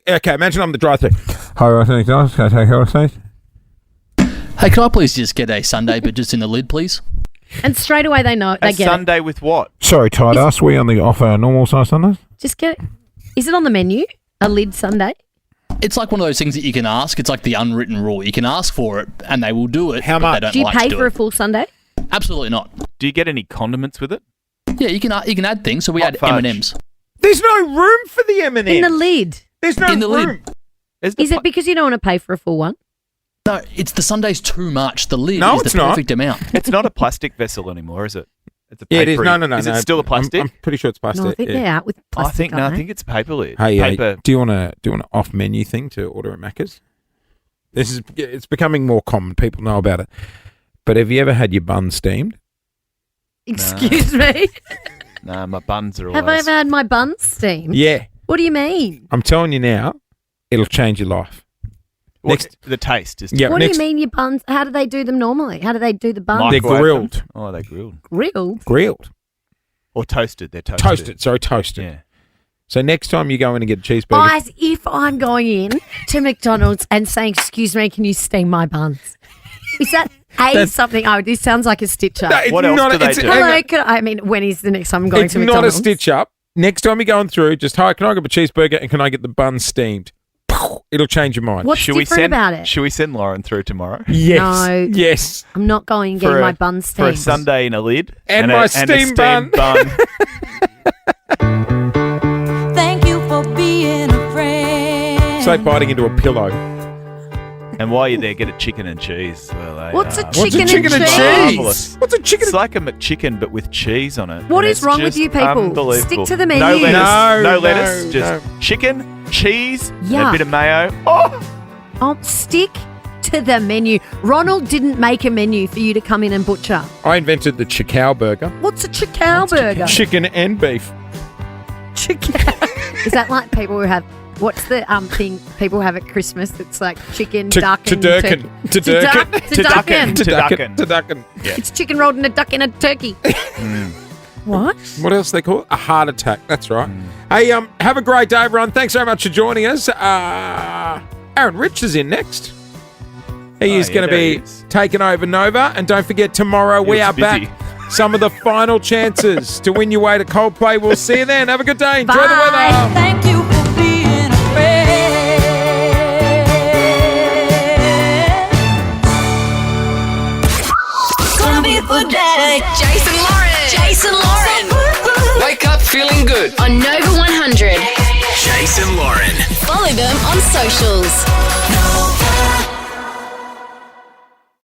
okay, imagine I'm the drive-thru. Hi, can I take your seat? Hey, can I please just get a sundae, but just in the lid, please? And straight away they know, they A get Sunday with what? Sorry, tight ass. We only offer normal size sundaes. it. Just get it. Is it on the menu? A lid sundae? It's like one of those things that you can ask. It's like the unwritten rule. You can ask for it, and they will do it. How but much? They don't Do you like pay to do for a it. full sundae? Absolutely not. Do you get any condiments with it? Yeah, you can add things. So we Hot add fudge. M&Ms. There's no room for the M&Ms. In the lid. There's no In the lid. room. Is Is it because you don't want to pay for a full one? No, it's the sundae's too much. The lid No, is it's the not. perfect amount. It's not a plastic vessel anymore, is it? It's a Yeah, it is. papery- No. Is it still a plastic? I'm pretty sure it's plastic. No, I think yeah. they're out with plastic. I aren't they? think it's a paper lid. Hey, paper. do you want an off-menu thing to order at Macca's? It's becoming more common. People know about it. But have you ever had your bun steamed? Excuse me? Nah, my buns are always. Have I ever had my buns steamed? Yeah. What do you mean? I'm telling you now, it'll change your life. What, the taste is. Yeah, what next- do you mean your buns? How do they do them normally? How do they do the buns? They're Microwave grilled. them. Oh, they're grilled. Grilled? Grilled. Or toasted. They're toasted. Toasted. Yeah. So next time you go in and get a cheeseburger, As if I'm going in to McDonald's and saying, excuse me, can you steam my buns? Is that something? Oh, this sounds like a stitch up. No, it's What else not- do they it's- do? hang Hello, on. when is the next time I'm going it's to not McDonald's? a stitch up. Next time you're going through, just, hi, can I get a cheeseburger and can I get the bun steamed? It'll change your mind. What's Should we different send? about it? Should we send Lauren through tomorrow? Yes. No. Yes. I'm not going and getting my bun for a steamed. Sunday in a lid And a my steamed steamed bun. Thank you for being a friend. It's like biting into a pillow. And while you're there, get a chicken and cheese. Well, What's a are chicken and cheese? marvellous. What's a chicken? It's like a McChicken, but with cheese on it. What And is it's wrong with just you people? unbelievable. Stick to the No menu. lettuce. No, lettuce. no, Just no. chicken, cheese, and a Yuck. bit of mayo. Oh, Oh, stick to the menu. Ronald didn't make a menu for you to come in and butcher. I invented the Chickow burger. What's a Chickow burger? Chicken and beef. chicken. Is that like people who have, what's the thing people have at Christmas? It's like chicken, duck, and turkey. Turducken. Yeah. It's chicken rolled in a duck and a turkey. What? What else they call it? A heart attack. That's right. Hey, have a great day, everyone. Thanks very much for joining us. Aaron Rich is in next. He is going to be taking over Nova. And don't forget, tomorrow we are back. Some of the final chances to win your way to Coldplay. We'll see you then. Have a good day. Enjoy the weather. Thank you for being a friend. Gonna be a good day. Jason Lauren. Wake up feeling good. On Nova 100. Jason Lauren. Follow them on socials. Nova.